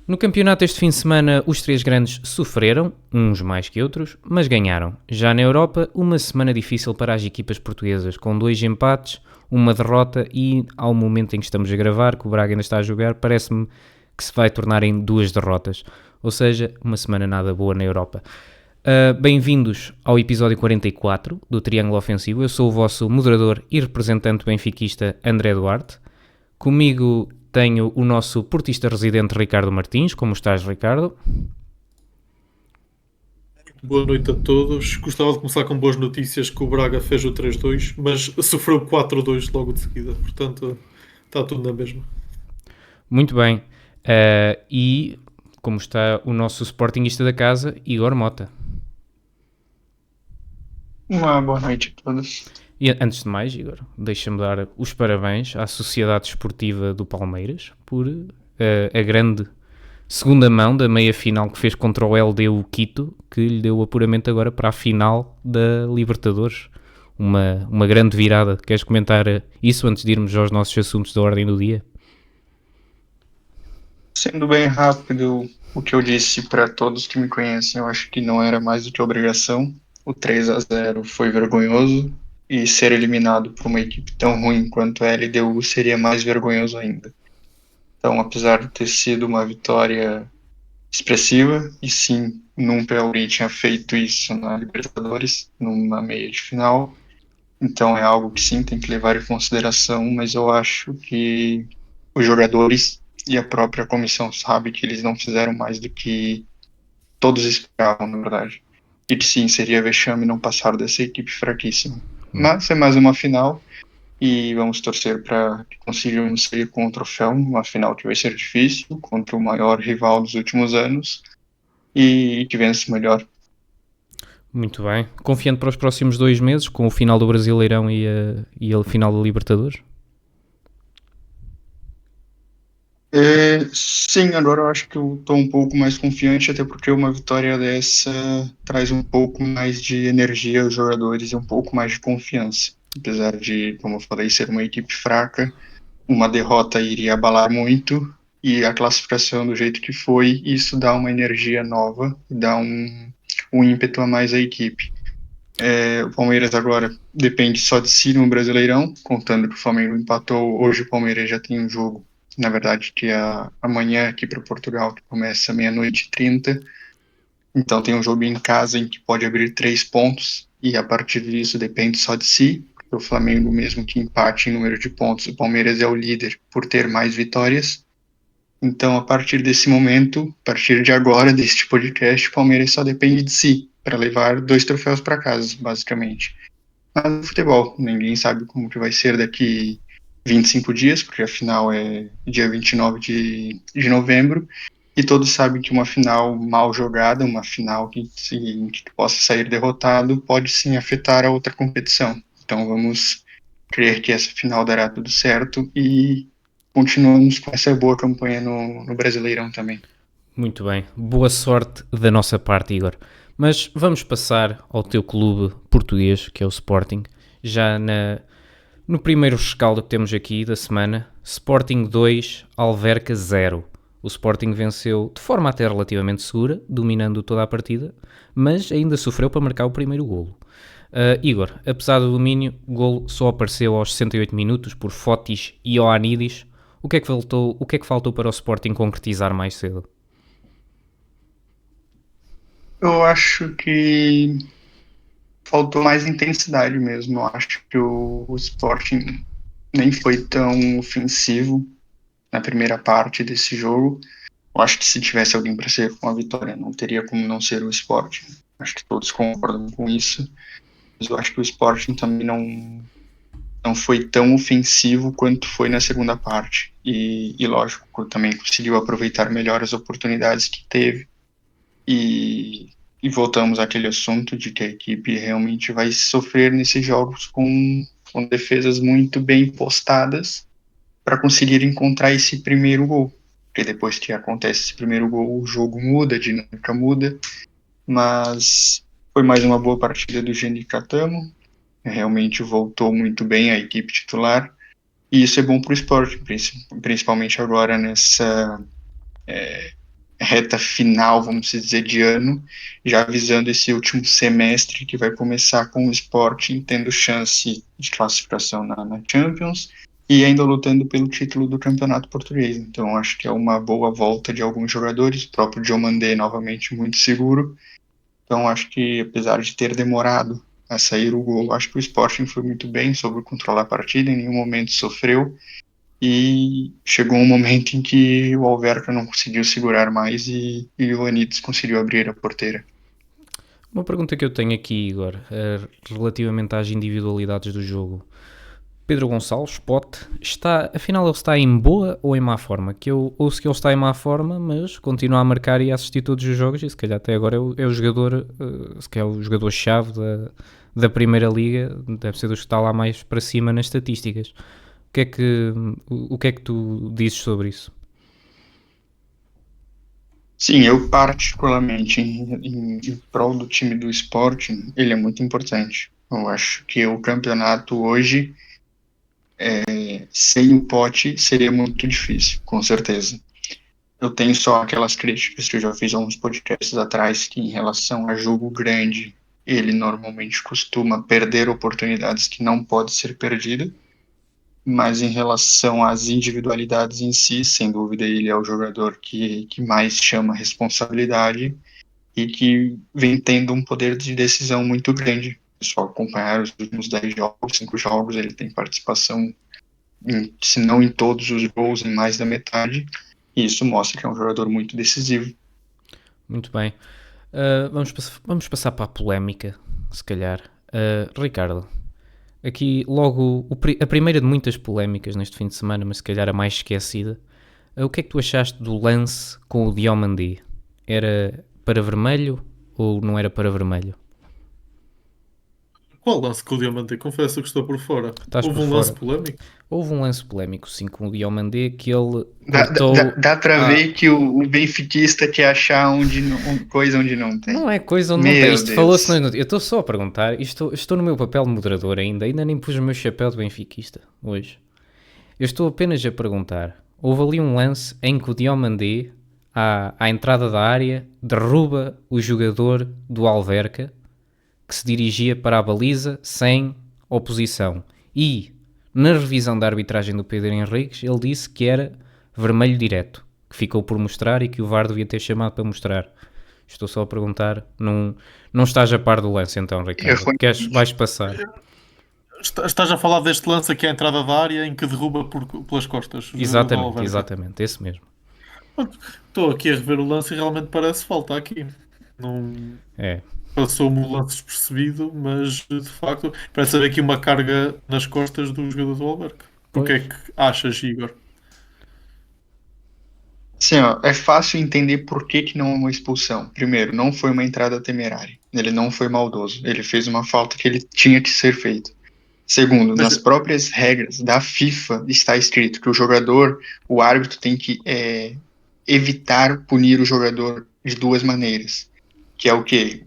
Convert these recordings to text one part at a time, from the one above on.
No campeonato este fim de semana, os três grandes sofreram, uns mais que outros, mas ganharam. Já na Europa, uma semana difícil para as equipas portuguesas, com 2 empates, uma derrota e, ao momento em que estamos a gravar, que o Braga ainda está a jogar, parece-me que se vai tornar em 2 derrotas. Ou seja, uma semana nada boa na Europa. Bem-vindos ao episódio 44 do Triângulo Ofensivo. Eu sou o vosso moderador e representante benfiquista André Duarte. Comigo tenho o nosso portista residente Ricardo Martins. Como estás, Ricardo? Boa noite a todos. Gostava de começar com boas notícias que o Braga fez o 3-2, mas sofreu 4-2 logo de seguida. Portanto, está tudo na mesma. Muito bem. E como está o nosso sportingista da casa, Igor Mota. Uma boa noite a todos. E antes de mais, Igor, deixa-me dar os parabéns à Sociedade Esportiva do Palmeiras por a grande segunda mão da meia-final que fez contra o LDU Quito, que lhe deu o apuramento agora para a final da Libertadores. Uma grande virada. Queres comentar isso antes de irmos aos nossos assuntos da ordem do dia? Sendo bem rápido, o que eu disse para todos que me conhecem, eu acho que não era mais do que obrigação. O 3-0 foi vergonhoso e ser eliminado por uma equipe tão ruim quanto a LDU seria mais vergonhoso ainda. Então, apesar de ter sido uma vitória expressiva, e sim, nunca alguém tinha feito isso na Libertadores, numa meia de final, então é algo que sim, tem que levar em consideração, mas eu acho que os jogadores e a própria comissão sabe que eles não fizeram mais do que todos esperavam, na verdade. E que sim, seria vexame não passar dessa equipe fraquíssima. Mas é mais uma final e vamos torcer para que consigamos sair com o troféu, uma final que vai ser difícil, contra o maior rival dos últimos anos e que vença o melhor. Muito bem. Confiante para os próximos 2 meses, com o final do Brasileirão e a final da Libertadores? Sim, agora eu acho que eu estou um pouco mais confiante, até porque uma vitória dessa traz um pouco mais de energia aos jogadores e um pouco mais de confiança. Apesar de, como eu falei, ser uma equipe fraca, uma derrota iria abalar muito, e a classificação do jeito que foi, isso dá uma energia nova, dá um ímpeto a mais à equipe. O Palmeiras agora depende só de si no Brasileirão, contando que o Flamengo empatou. Hoje o Palmeiras já tem um jogo, na verdade, que é amanhã aqui para Portugal, que começa meia-noite e 30. Então tem um jogo em casa em que pode abrir 3 pontos, e a partir disso depende só de si, porque o Flamengo, mesmo que empate em número de pontos, o Palmeiras é o líder por ter mais vitórias. Então, a partir desse momento, a partir de agora, deste podcast, o Palmeiras só depende de si para levar 2 troféus para casa, basicamente. Mas no futebol, ninguém sabe como que vai ser daqui 25 dias, porque a final é dia 29 de novembro, e todos sabem que uma final mal jogada, uma final que possa sair derrotado, pode sim afetar a outra competição. Então vamos crer que essa final dará tudo certo e continuamos com essa boa campanha no Brasileirão também. Muito bem. Boa sorte da nossa parte, Igor. Mas vamos passar ao teu clube português, que é o Sporting. Já no primeiro rescaldo que temos aqui da semana, Sporting 2, Alverca 0. O Sporting venceu de forma até relativamente segura, dominando toda a partida, mas ainda sofreu para marcar o primeiro golo. Igor, apesar do domínio, o golo só apareceu aos 68 minutos por Fotis e Ioannidis. O que é que faltou para o Sporting concretizar mais cedo? Eu acho que faltou mais intensidade mesmo. Eu acho que o Sporting nem foi tão ofensivo na primeira parte desse jogo. Eu acho que se tivesse alguém para ser com a vitória, não teria como não ser o Sporting. Acho que todos concordam com isso. Mas eu acho que o Sporting também não foi tão ofensivo quanto foi na segunda parte. E lógico, também conseguiu aproveitar melhor as oportunidades que teve. E voltamos àquele assunto de que a equipe realmente vai sofrer nesses jogos com defesas muito bem postadas para conseguir encontrar esse primeiro gol. Porque depois que acontece esse primeiro gol, o jogo muda, a dinâmica muda. Mas foi mais uma boa partida do Geni Catamo. Realmente voltou muito bem a equipe titular. E isso é bom para o esporte, principalmente agora reta final, vamos dizer, de ano, já visando esse último semestre que vai começar com o Sporting tendo chance de classificação na Champions e ainda lutando pelo título do Campeonato Português. Então acho que é uma boa volta de alguns jogadores, o próprio Diomandé novamente muito seguro. Então acho que apesar de ter demorado a sair o gol, acho que o Sporting foi muito bem, soube controlar a partida, em nenhum momento sofreu. E chegou um momento em que o Alverca não conseguiu segurar mais e o Ioannidis conseguiu abrir a porteira. Uma pergunta que eu tenho aqui, Igor, relativamente às individualidades do jogo. Pedro Gonçalves, Pote, afinal ele está em boa ou em má forma? Que eu ouço que ele está em má forma, mas continua a marcar e a assistir todos os jogos e se calhar até agora é o jogador, se calhar o jogador-chave da Primeira Liga, deve ser dos que está lá mais para cima nas estatísticas. O que é que tu dizes sobre isso? Sim, eu particularmente em prol do time do Sporting, ele é muito importante. Eu acho que o campeonato hoje, sem o Pote, seria muito difícil, com certeza. Eu tenho só aquelas críticas que eu já fiz há uns podcasts atrás, que em relação a jogo grande, ele normalmente costuma perder oportunidades que não podem ser perdidas. Mas em relação às individualidades em si, sem dúvida ele é o jogador que mais chama responsabilidade e que vem tendo um poder de decisão muito grande. Se só acompanhar os últimos 10 jogos, 5 jogos, ele tem participação, se não em todos os gols, em mais da metade, e isso mostra que é um jogador muito decisivo. Muito bem. Vamos passar para a polémica, se calhar. Ricardo, aqui logo a primeira de muitas polémicas neste fim de semana, mas se calhar a mais esquecida. O que é que tu achaste do lance com o Diomandé? Era para vermelho ou não era para vermelho? Qual lance que o Diamante? Confesso que estou por fora. Estás Houve por um lance fora. polémico? Houve um lance polémico, sim, com o Diomandé, que ele Dá, cortou... dá para ver que o benfiquista quer achar coisa onde não tem. Não é coisa onde não tem. Isto falou-se... Eu estou só a perguntar, estou no meu papel de moderador ainda nem pus o meu chapéu de benfiquista hoje. Eu estou apenas a perguntar. Houve ali um lance em que o Diomandé, à entrada da área, derruba o jogador do Alverca, que se dirigia para a baliza sem oposição. E, na revisão da arbitragem do Pedro Henriques, ele disse que era vermelho direto, que ficou por mostrar e que o VAR devia ter chamado para mostrar. Estou só a perguntar, não estás a par do lance então, Ricardo? Vais passar? Estás a falar deste lance aqui à entrada da área em que derruba pelas costas o jogador do Alverca. Exatamente, esse mesmo. Estou aqui a rever o lance e realmente parece falta aqui. Não É. passou-me o lance despercebido, mas de facto parece haver aqui uma carga nas costas do jogador do Alverca. O que é que achas, Igor? Sim, ó, é fácil entender por que não é uma expulsão. Primeiro, não foi uma entrada temerária. Ele não foi maldoso. Ele fez uma falta que ele tinha que ser feita. Segundo, nas próprias regras da FIFA está escrito que o árbitro tem que evitar punir o jogador de duas maneiras. Que é o quê?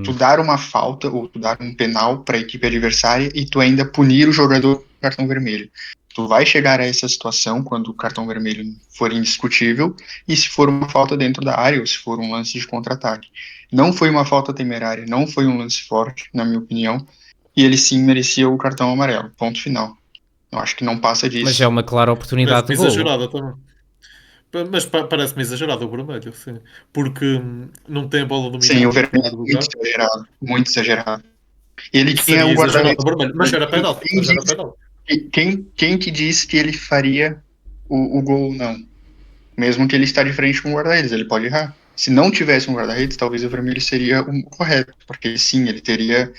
Tu dar uma falta ou tu dar um penal para a equipe adversária e tu ainda punir o jogador com cartão vermelho. Tu vai chegar a essa situação quando o cartão vermelho for indiscutível e se for uma falta dentro da área ou se for um lance de contra-ataque. Não foi uma falta temerária, não foi um lance forte, na minha opinião, e ele sim merecia o cartão amarelo, ponto final. Eu acho que não passa disso. Mas é uma clara oportunidade de gol. Exagerada também. Mas parece-me exagerado o vermelho, sim. Porque não tem a bola dominada. Sim, o vermelho é muito exagerado, muito exagerado. Ele tinha o guarda-redes vermelho, mas era penal. Quem que disse que ele faria o gol não? Mesmo que ele está de frente com o guarda-redes, ele pode errar. Se não tivesse um guarda-redes, talvez o vermelho seria o correto, porque sim, ele teria,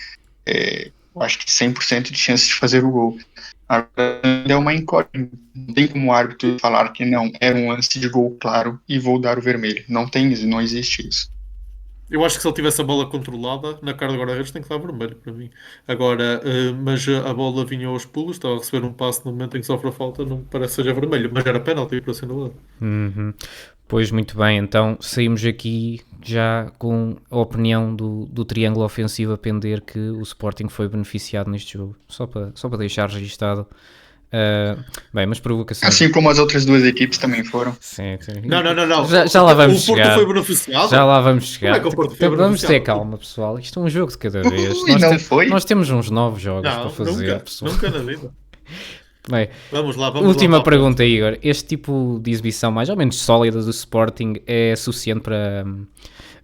eu acho que 100% de chance de fazer o gol. Agora, é uma incógnita. Não tem como o árbitro falar que não, era um lance de gol claro e vou dar o vermelho. Não tem isso, não existe isso. Eu acho que se ele tivesse a bola controlada, na cara do guarda-redes tem que dar vermelho para mim. Agora, mas a bola vinha aos pulos, estava a receber um passe no momento em que sofre a falta, não parece que seja vermelho, mas era penalti para ser anulado. Pois, muito bem, então saímos aqui já com a opinião do triângulo ofensivo a pender que o Sporting foi beneficiado neste jogo. Só para deixar registado Bem, mas provocações... Assim como as outras duas equipes também foram. Sim. Não. Já lá vamos O Porto chegar. foi beneficiado? Já lá vamos Como é chegar. que o Porto foi Então, vamos ter beneficiado? calma, pessoal. Isto é um jogo de cada vez. Ui, não foi? Nós temos uns novos jogos para Não, fazer, pessoal. nunca na vida. Bem, Vamos lá última para a pergunta, Igor. Este tipo de exibição mais ou menos sólida do Sporting é suficiente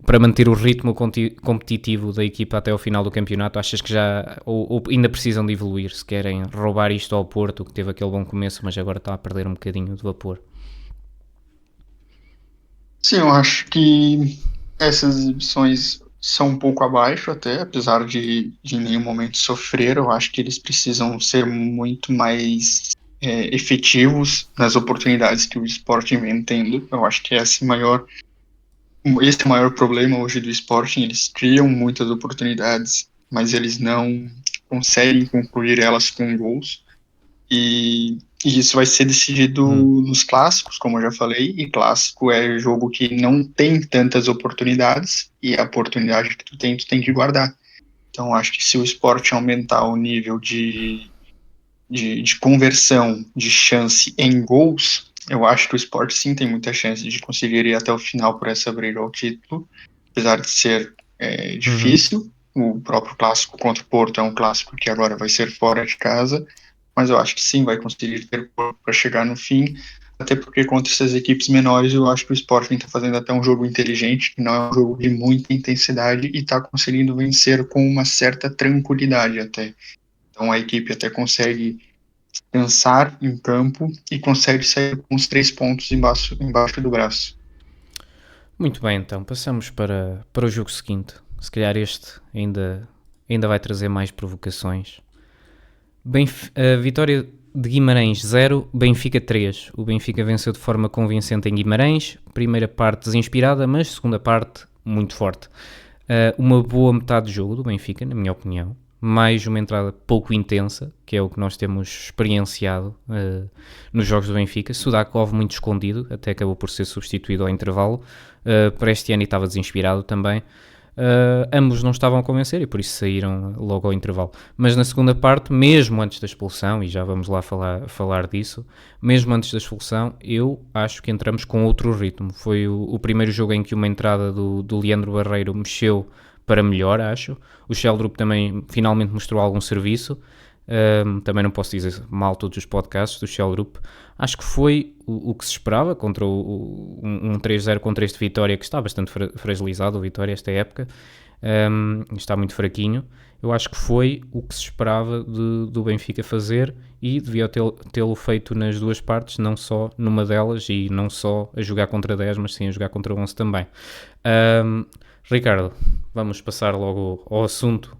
para manter o ritmo competitivo da equipa até ao final do campeonato? Achas que já ou ainda precisam de evoluir se querem roubar isto ao Porto, que teve aquele bom começo, mas agora está a perder um bocadinho de vapor? Sim, eu acho que essas exibições são um pouco abaixo até, apesar de em nenhum momento sofrer. Eu acho que eles precisam ser muito mais efetivos nas oportunidades que o Sporting vem tendo. Eu acho que esse é o maior problema hoje do Sporting. Eles criam muitas oportunidades, mas eles não conseguem concluir elas com gols. E isso vai ser decidido nos clássicos, como eu já falei, e clássico é jogo que não tem tantas oportunidades, e a oportunidade que tu tem que guardar. Então acho que se o Sport aumentar o nível de conversão, de chance em gols, eu acho que o Sport sim tem muita chance de conseguir ir até o final por essa briga ao título, apesar de ser difícil. O próprio clássico contra o Porto é um clássico que agora vai ser fora de casa, mas eu acho que sim, vai conseguir ter para chegar no fim, até porque contra essas equipes menores eu acho que o Sporting está fazendo até um jogo inteligente, que não é um jogo de muita intensidade, e está conseguindo vencer com uma certa tranquilidade até. Então a equipe até consegue pensar em campo e consegue sair com os 3 pontos embaixo do braço. Muito bem, então passamos para o jogo seguinte. Se calhar este ainda vai trazer mais provocações. A vitória de Guimarães 0, Benfica 3. O Benfica venceu de forma convincente em Guimarães. Primeira parte desinspirada, mas segunda parte muito forte. Uma boa metade do jogo do Benfica, na minha opinião. Mais uma entrada pouco intensa, que é o que nós temos experienciado nos jogos do Benfica. Sudakov muito escondido, até acabou por ser substituído ao intervalo. Prestiani estava desinspirado também. Ambos não estavam a convencer e por isso saíram logo ao intervalo. Mas na segunda parte, mesmo antes da expulsão, e já vamos lá falar disso, mesmo antes da expulsão, eu acho que entramos com outro ritmo. Foi o primeiro jogo em que uma entrada do Leandro Barreiro mexeu para melhor, acho. O Sheldrup também finalmente mostrou algum serviço. Também não posso dizer mal todos os podcasts do Sheldrup. Acho que foi o que se esperava contra um 3-0 contra este Vitória, que está bastante fragilizado, o Vitória, esta época. Está muito fraquinho. Eu acho que foi o que se esperava do Benfica fazer e devia tê-lo feito nas duas partes, não só numa delas e não só a jogar contra 10, mas sim a jogar contra 11 também. Ricardo, vamos passar logo ao assunto.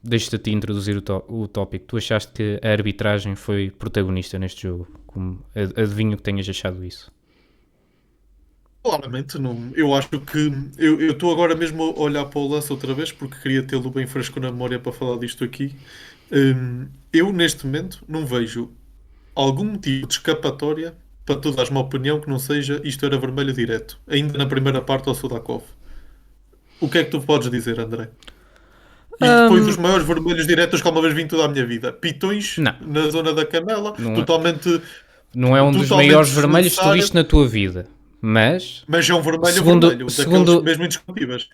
Deixo-te introduzir o tópico. Tu achaste que a arbitragem foi protagonista neste jogo? Adivinho que tenhas achado isso. Claramente não. Eu acho que eu estou agora mesmo a olhar para o lance outra vez porque queria tê-lo bem fresco na memória para falar disto aqui. Eu neste momento não vejo algum motivo de escapatória para tu dares uma opinião que não seja isto era vermelho direto, ainda na primeira parte ao Sudakov. O que é que tu podes dizer, André? E foi dos maiores vermelhos diretos que alguma vez vi em toda a minha vida. Pitões na zona da canela, totalmente. Não é um dos maiores vermelhos que tu viste na tua vida, mas é um vermelho, daqueles mesmo indiscutíveis.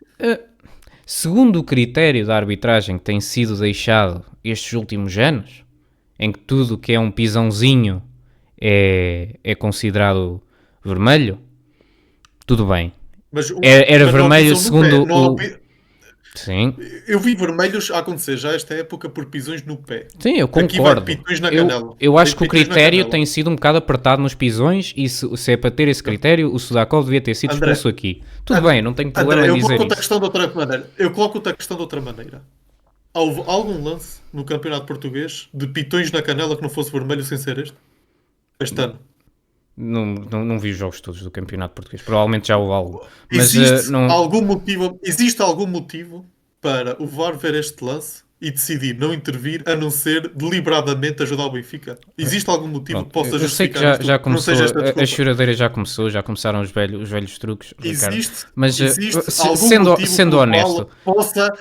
Segundo o critério da arbitragem que tem sido deixado estes últimos anos, em que tudo o que é um pisãozinho é considerado vermelho, tudo bem. Mas era vermelho segundo Sim. Eu vi vermelhos a acontecer já esta época por pisões no pé. Sim, eu concordo. Eu acho que o critério tem sido um bocado apertado nos pisões e se é para ter esse critério, o Sudakov devia ter sido expulso aqui. Tudo bem, não tenho problema em dizer isso. Eu coloco-te a questão de outra maneira. Houve algum lance no Campeonato Português de pitões na canela que não fosse vermelho sem ser este ano? Não vi os jogos todos do Campeonato Português. Provavelmente já houve algo. Mas, existe algum motivo para o VAR ver este lance e decidir não intervir, a não ser deliberadamente ajudar o Benfica? Existe algum motivo que possa justificar? Eu sei que já começou, a choradeira já começaram os velhos truques, Ricardo. Existe mas algum motivo sendo honesto, possa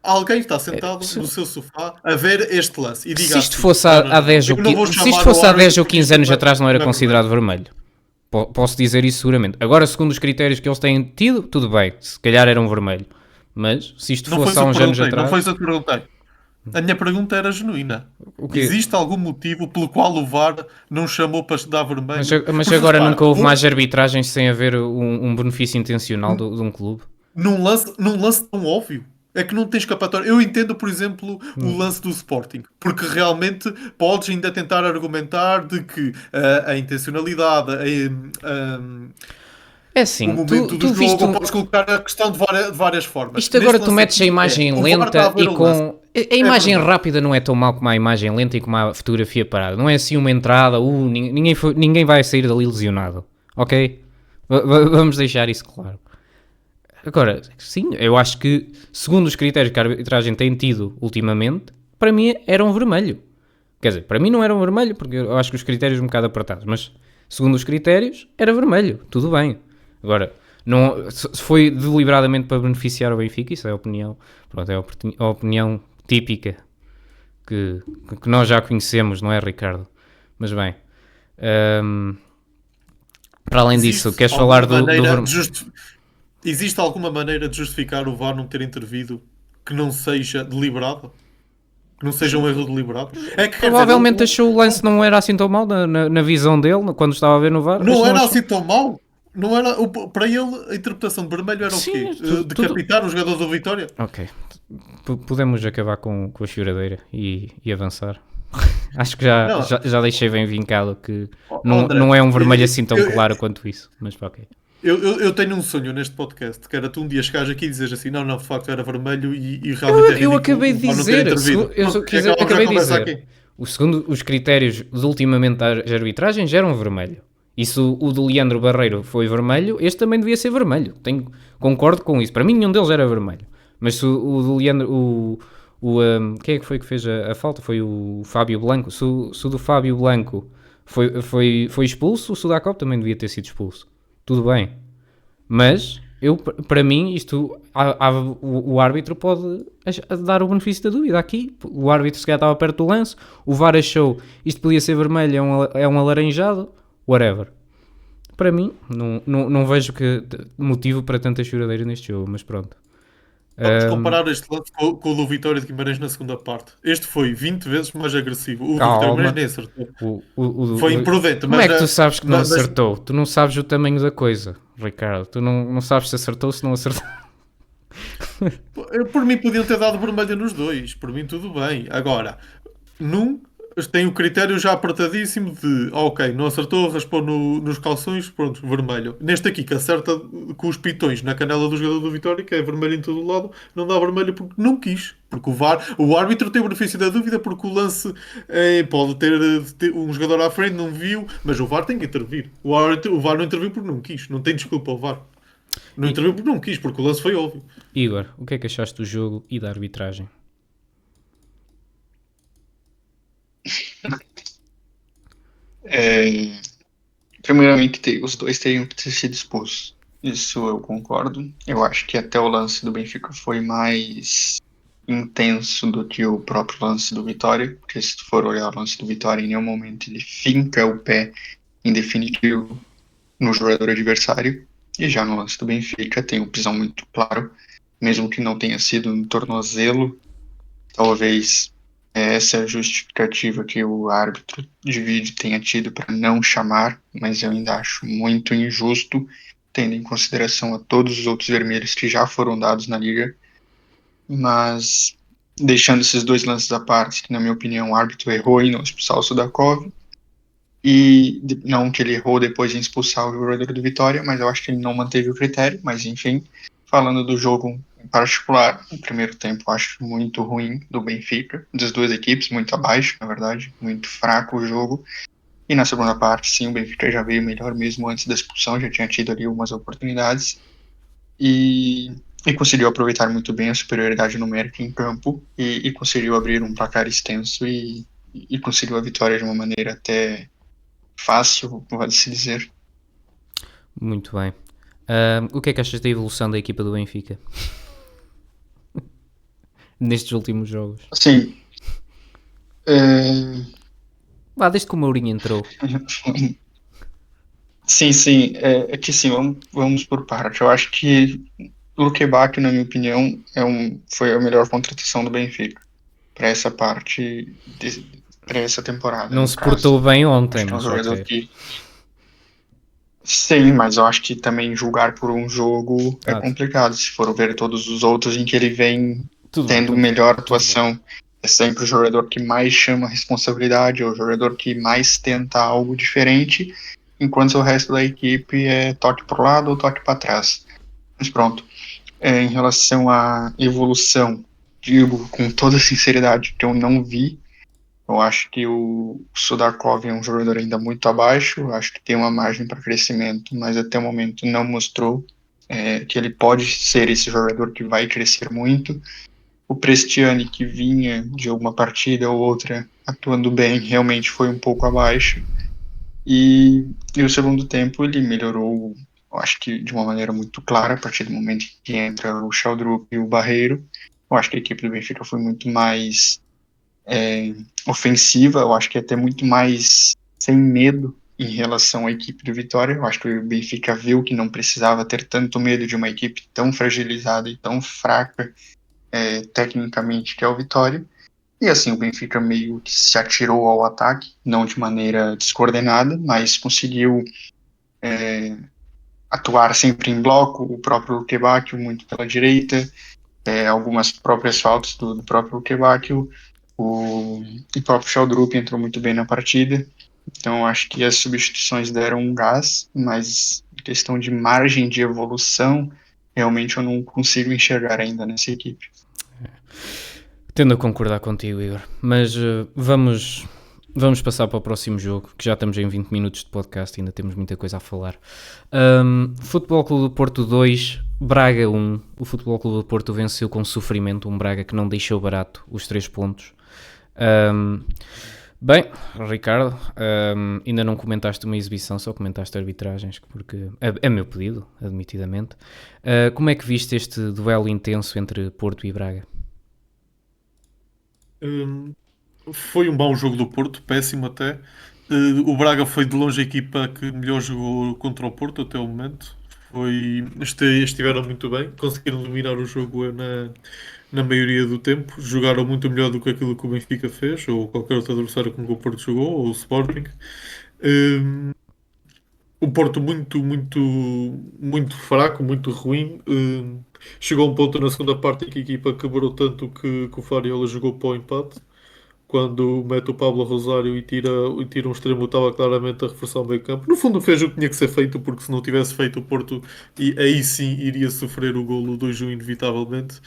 alguém está sentado no seu sofá a ver este lance e diga Se isto assim, fosse não, não, há não, 10 ou eu não vou 15, se chamar isto fosse o há 10 árbitro ou porque 15 isto anos atrás não era não é considerado vermelho. Posso dizer isso seguramente. Agora, segundo os critérios que eles têm tido, tudo bem. Se calhar era um vermelho. Mas, se isto Não foi fosse isso há que uns anos perguntei, não foi atrás... isso que perguntei. A minha pergunta era genuína. O quê? Existe algum motivo pelo qual o VAR não chamou para dar vermelho? Mas Porque agora nunca repara, houve mais arbitragens sem haver um benefício intencional de um clube? num lance tão óbvio. É que não tem escapatória. Eu entendo, por exemplo, o lance do Sporting, porque realmente podes ainda tentar argumentar de que a intencionalidade, É o assim, momento do tu viste jogo, podes colocar a questão de várias formas. Isto agora Neste tu lance metes a aqui, imagem o VAR está a lenta ver e o lance. com... A É imagem vermelho. rápida não é tão mal como a imagem lenta e como a fotografia parada. Não é assim uma entrada, ninguém vai sair dali lesionado. Ok? Vamos deixar isso claro. Agora, sim, eu acho que, segundo os critérios que a arbitragem tem tido ultimamente, para mim era um vermelho. Quer dizer, para mim não era um vermelho, porque eu acho que os critérios são um bocado apertados, mas segundo os critérios, era vermelho. Tudo bem. Agora, não, se foi deliberadamente para beneficiar o Benfica, isso é a opinião, pronto, é a opinião típica que, que nós já conhecemos, não é, Ricardo? Mas bem, hum, para além disso, Existe queres falar alguma do maneira vermelho? de Existe alguma maneira de justificar o VAR não ter intervido que não seja deliberado? Que não seja um erro deliberado? É que quer dizer, Provavelmente achou o lance não era assim tão mal na visão dele, quando estava a ver no VAR, não não era achou. assim tão mau. Não era, para ele, a interpretação de vermelho era o Sim, quê? tudo. Decapitar o jogador do Vitória? Ok, podemos acabar com a choradeira e avançar. Acho que já, Não, já, já deixei bem vincado que André, não é um vermelho assim tão claro quanto isso, mas ok. eu tenho um sonho neste podcast, que era tu um dia chegares aqui e dizeres assim, não, de facto era vermelho e realmente é Eu ridículo acabei o de VAR não ter dizer, intervido. Pronto, e acabamos a acabei de conversa dizer, aqui. segundo os critérios de ultimamente das arbitragens eram vermelho. E se o do Leandro Barreiro foi vermelho, este também devia ser vermelho. Concordo com isso. Para mim nenhum deles era vermelho. Mas se o do Leandro, quem é que foi que fez a falta? Foi o Fábio Blanco. Se o do Fábio Blanco foi expulso, o Sudakov também devia ter sido expulso. Tudo bem. Mas, para mim, o árbitro pode dar o benefício da dúvida aqui. O árbitro se calhar estava perto do lance, o VAR achou isto podia ser vermelho, é um alaranjado, whatever. Para mim, não vejo motivo para tanta choradeira neste jogo, mas pronto. Vamos comparar este lance com o do Vitória de Guimarães na segunda parte. Este foi 20 vezes mais agressivo. O do Vitória de Guimarães Calma. nem acertou. Foi O- imprudente, Como é que tu sabes que não mas acertou? Tu não sabes o tamanho da coisa, Ricardo. Tu não sabes se acertou ou se não acertou. por mim podiam ter dado vermelho nos dois. Por mim tudo bem. Agora, num tem o critério já apertadíssimo de ok, não acertou, raspou nos calções, pronto, vermelho. Neste aqui que acerta com os pitões na canela do jogador do Vitória, que é vermelho em todo o lado, não dá vermelho porque não quis. Porque o árbitro tem o benefício da dúvida porque o lance pode ter um jogador à frente, não viu, mas o VAR tem que intervir. O VAR não interviu porque não quis, não tem desculpa ao VAR. Não E, interviu porque não quis, porque o lance foi óbvio. Igor, o que é que achaste do jogo e da arbitragem? É, primeiramente, os dois teriam que ter sido expulsos. Isso eu concordo. Eu acho que até o lance do Benfica foi mais intenso do que o próprio lance do Vitória, porque se tu for olhar o lance do Vitória, em nenhum momento ele finca o pé em definitivo no jogador adversário. E já no lance do Benfica tem um pisão muito claro, mesmo que não tenha sido no tornozelo. Talvez essa é a justificativa que o árbitro de vídeo tenha tido para não chamar, mas eu ainda acho muito injusto, tendo em consideração a todos os outros vermelhos que já foram dados na liga. Mas, deixando esses dois lances à parte, que na minha opinião o árbitro errou em não expulsar o Sudakov, e não que ele errou depois em expulsar o jogador do Vitória, mas eu acho que ele não manteve o critério, mas enfim, falando do jogo em particular, o primeiro tempo eu acho muito ruim do Benfica, das duas equipes, muito abaixo, na verdade, muito fraco o jogo, e na segunda parte, sim, o Benfica já veio melhor mesmo antes da expulsão, já tinha tido ali algumas oportunidades, e conseguiu aproveitar muito bem a superioridade numérica em campo, e conseguiu abrir um placar extenso, e conseguiu a vitória de uma maneira até fácil, pode-se dizer. Muito bem. O que é que achas da evolução da equipa do Benfica? nestes últimos jogos. Assim, Desde que o Mourinho entrou. sim, é que sim, vamos por parte. Eu acho que o Luque Bacchio, na minha opinião, foi a melhor contratação do Benfica para essa parte, para essa temporada, Não no se caso. portou bem ontem, Acho que é um mas jogador ok. que. Sim, mas eu acho que também julgar por um jogo é complicado. Se for ver todos os outros em que ele vem Tudo bem, tendo melhor atuação, é sempre o jogador que mais chama a responsabilidade, é o jogador que mais tenta algo diferente, enquanto o resto da equipe é toque para o lado ou toque para trás. Mas pronto. Em relação à evolução, digo com toda sinceridade que eu não vi. Eu acho que o Sudarkov é um jogador ainda muito abaixo. Eu acho que tem uma margem para crescimento, mas até o momento não mostrou que ele pode ser esse jogador que vai crescer muito. O Prestiani, que vinha de alguma partida ou outra atuando bem, realmente foi um pouco abaixo. E o segundo tempo ele melhorou, eu acho que de uma maneira muito clara, a partir do momento que entra o Chaldrup e o Barreiro. Eu acho que a equipe do Benfica foi muito mais ofensiva, eu acho que até muito mais sem medo em relação à equipe do Vitória. Eu acho que o Benfica viu que não precisava ter tanto medo de uma equipe tão fragilizada e tão fraca tecnicamente que é o Vitória. E assim, o Benfica meio que se atirou ao ataque, não de maneira descoordenada, mas conseguiu atuar sempre em bloco, o próprio Luquebacchio muito pela direita, algumas próprias faltas do próprio Luquebacchio, o próprio Sheldrup entrou muito bem na partida. Então acho que as substituições deram um gás, mas em questão de margem de evolução, realmente eu não consigo enxergar ainda nessa equipe. Tendo a concordar contigo, Igor. Mas vamos passar para o próximo jogo, que já estamos em 20 minutos de podcast e ainda temos muita coisa a falar. Futebol Clube do Porto 2, Braga 1. O Futebol Clube do Porto venceu com sofrimento um Braga que não deixou barato os 3 pontos. Bem, Ricardo, ainda não comentaste uma exibição, só comentaste arbitragens, porque é meu pedido, admitidamente. Como é que viste este duelo intenso entre Porto e Braga? Foi um bom jogo do Porto, péssimo até. O Braga foi de longe a equipa que melhor jogou contra o Porto até o momento. Estiveram muito bem, conseguiram dominar o jogo na maioria do tempo, jogaram muito melhor do que aquilo que o Benfica fez, ou qualquer outro adversário com que o Porto jogou, ou o Sporting. O Porto muito fraco, muito ruim. Chegou a um ponto na segunda parte em que a equipa quebrou tanto que o Fariola jogou para o empate. Quando mete o Pablo Rosário e tira um extremo, estava claramente a reforçar o meio campo. No fundo fez o que tinha que ser feito, porque se não tivesse feito o Porto, aí sim iria sofrer o golo 2-1 inevitavelmente.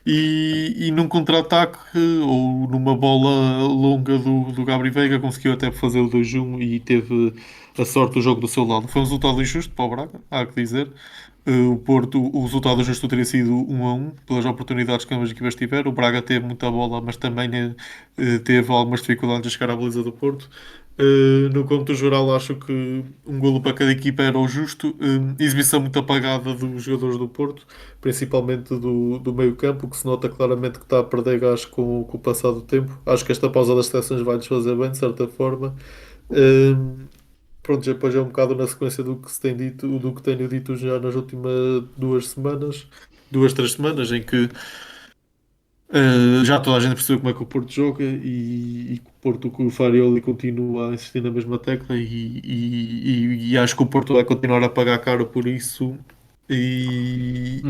E num contra-ataque ou numa bola longa do Gabri Veiga conseguiu até fazer o 2-1 e teve a sorte do jogo do seu lado. Foi um resultado injusto para o Braga, há que dizer. O Porto, o resultado justo teria sido 1-1 pelas oportunidades que ambas equipas tiveram. O Braga teve muita bola, mas também teve algumas dificuldades a chegar à baliza do Porto. No conto geral, acho que um golo para cada equipa era o justo. Exibição muito apagada dos jogadores do Porto, principalmente do meio-campo, que se nota claramente que está a perder gás com o passar do tempo. Acho que esta pausa das seleções vai-lhes fazer bem, de certa forma. Pronto, depois é um bocado na sequência do que se tem dito, do que tenho dito já nas últimas 2 semanas, 3 semanas, em que já toda a gente percebeu como é que o Porto joga e que o Porto, que o Farioli continua a insistir na mesma tecla e acho que o Porto vai continuar a pagar caro por isso e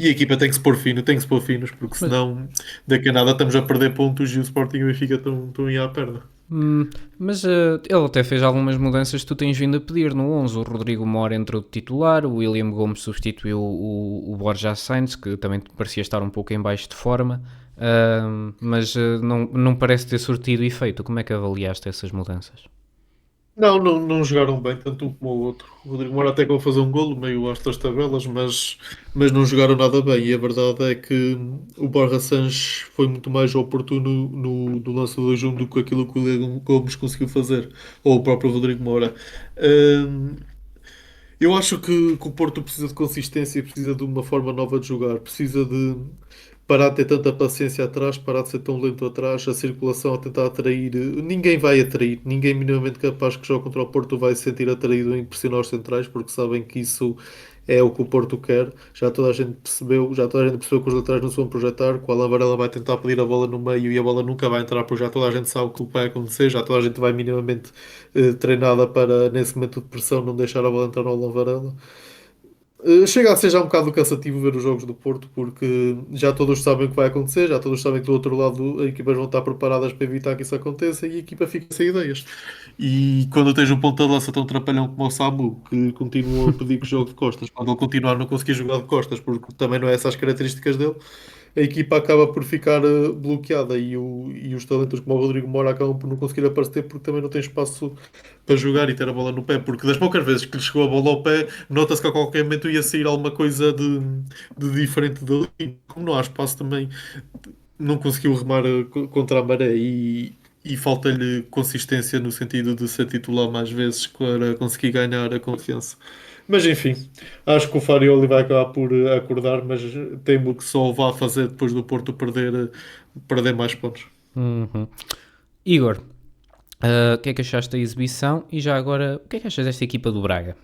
a equipa tem que se pôr fino, tem que se pôr finos, porque Mas, senão daqui a nada estamos a perder pontos e o Sporting e o Benfica estão aí à perna. mas ele até fez algumas mudanças que tu tens vindo a pedir no 11. O Rodrigo Mora entrou de titular, o William Gomes substituiu o Borja Sainz, que também parecia estar um pouco em baixo de forma, mas não parece ter surtido efeito. Como é que avaliaste essas mudanças? Não jogaram bem, tanto um como o outro. O Rodrigo Moura até que vai fazer um golo, meio às três tabelas, mas não jogaram nada bem. E a verdade é que o Borja Sanches foi muito mais oportuno no lance do 2-1 do que aquilo que o William Gomes conseguiu fazer, ou o próprio Rodrigo Moura. Hum, eu acho que o Porto precisa de consistência, precisa de uma forma nova de jogar, precisa de parar de ter tanta paciência atrás, parar de ser tão lento atrás, a circulação a tentar atrair. Ninguém vai atrair, ninguém minimamente capaz que joga contra o Porto vai se sentir atraído em pressionar os centrais, porque sabem que isso é o que o Porto quer. Já toda a gente percebeu que os laterais não se vão projetar, que o Alan Varela vai tentar pedir a bola no meio e a bola nunca vai entrar, porque já toda a gente sabe o que vai acontecer, já toda a gente vai minimamente treinada para, nesse momento de pressão, não deixar a bola entrar no Alan Varela. Chega a ser já um bocado cansativo ver os jogos do Porto, porque já todos sabem o que vai acontecer, já todos sabem que do outro lado as equipas vão estar preparadas para evitar que isso aconteça e a equipa fica sem ideias. E quando tens um ponta de lança tão trapalhão como o Samu, que continua a pedir que jogue de costas, quando ele continuar a não conseguir jogar de costas, porque também não é essas as características dele, a equipa acaba por ficar bloqueada e os talentos como o Rodrigo Moura acabam por não conseguir aparecer porque também não tem espaço para jogar e ter a bola no pé, porque das poucas vezes que lhe chegou a bola ao pé, nota-se que a qualquer momento ia sair alguma coisa de diferente dali. Como não há espaço também, não conseguiu remar contra a maré e falta-lhe consistência no sentido de ser titular mais vezes para conseguir ganhar a confiança. Mas enfim, acho que o Farioli vai acabar por acordar, mas temo que só o vá fazer depois do Porto perder mais pontos. Uhum. Igor, o que é que achaste da exibição e já agora, o que é que achas desta equipa do Braga?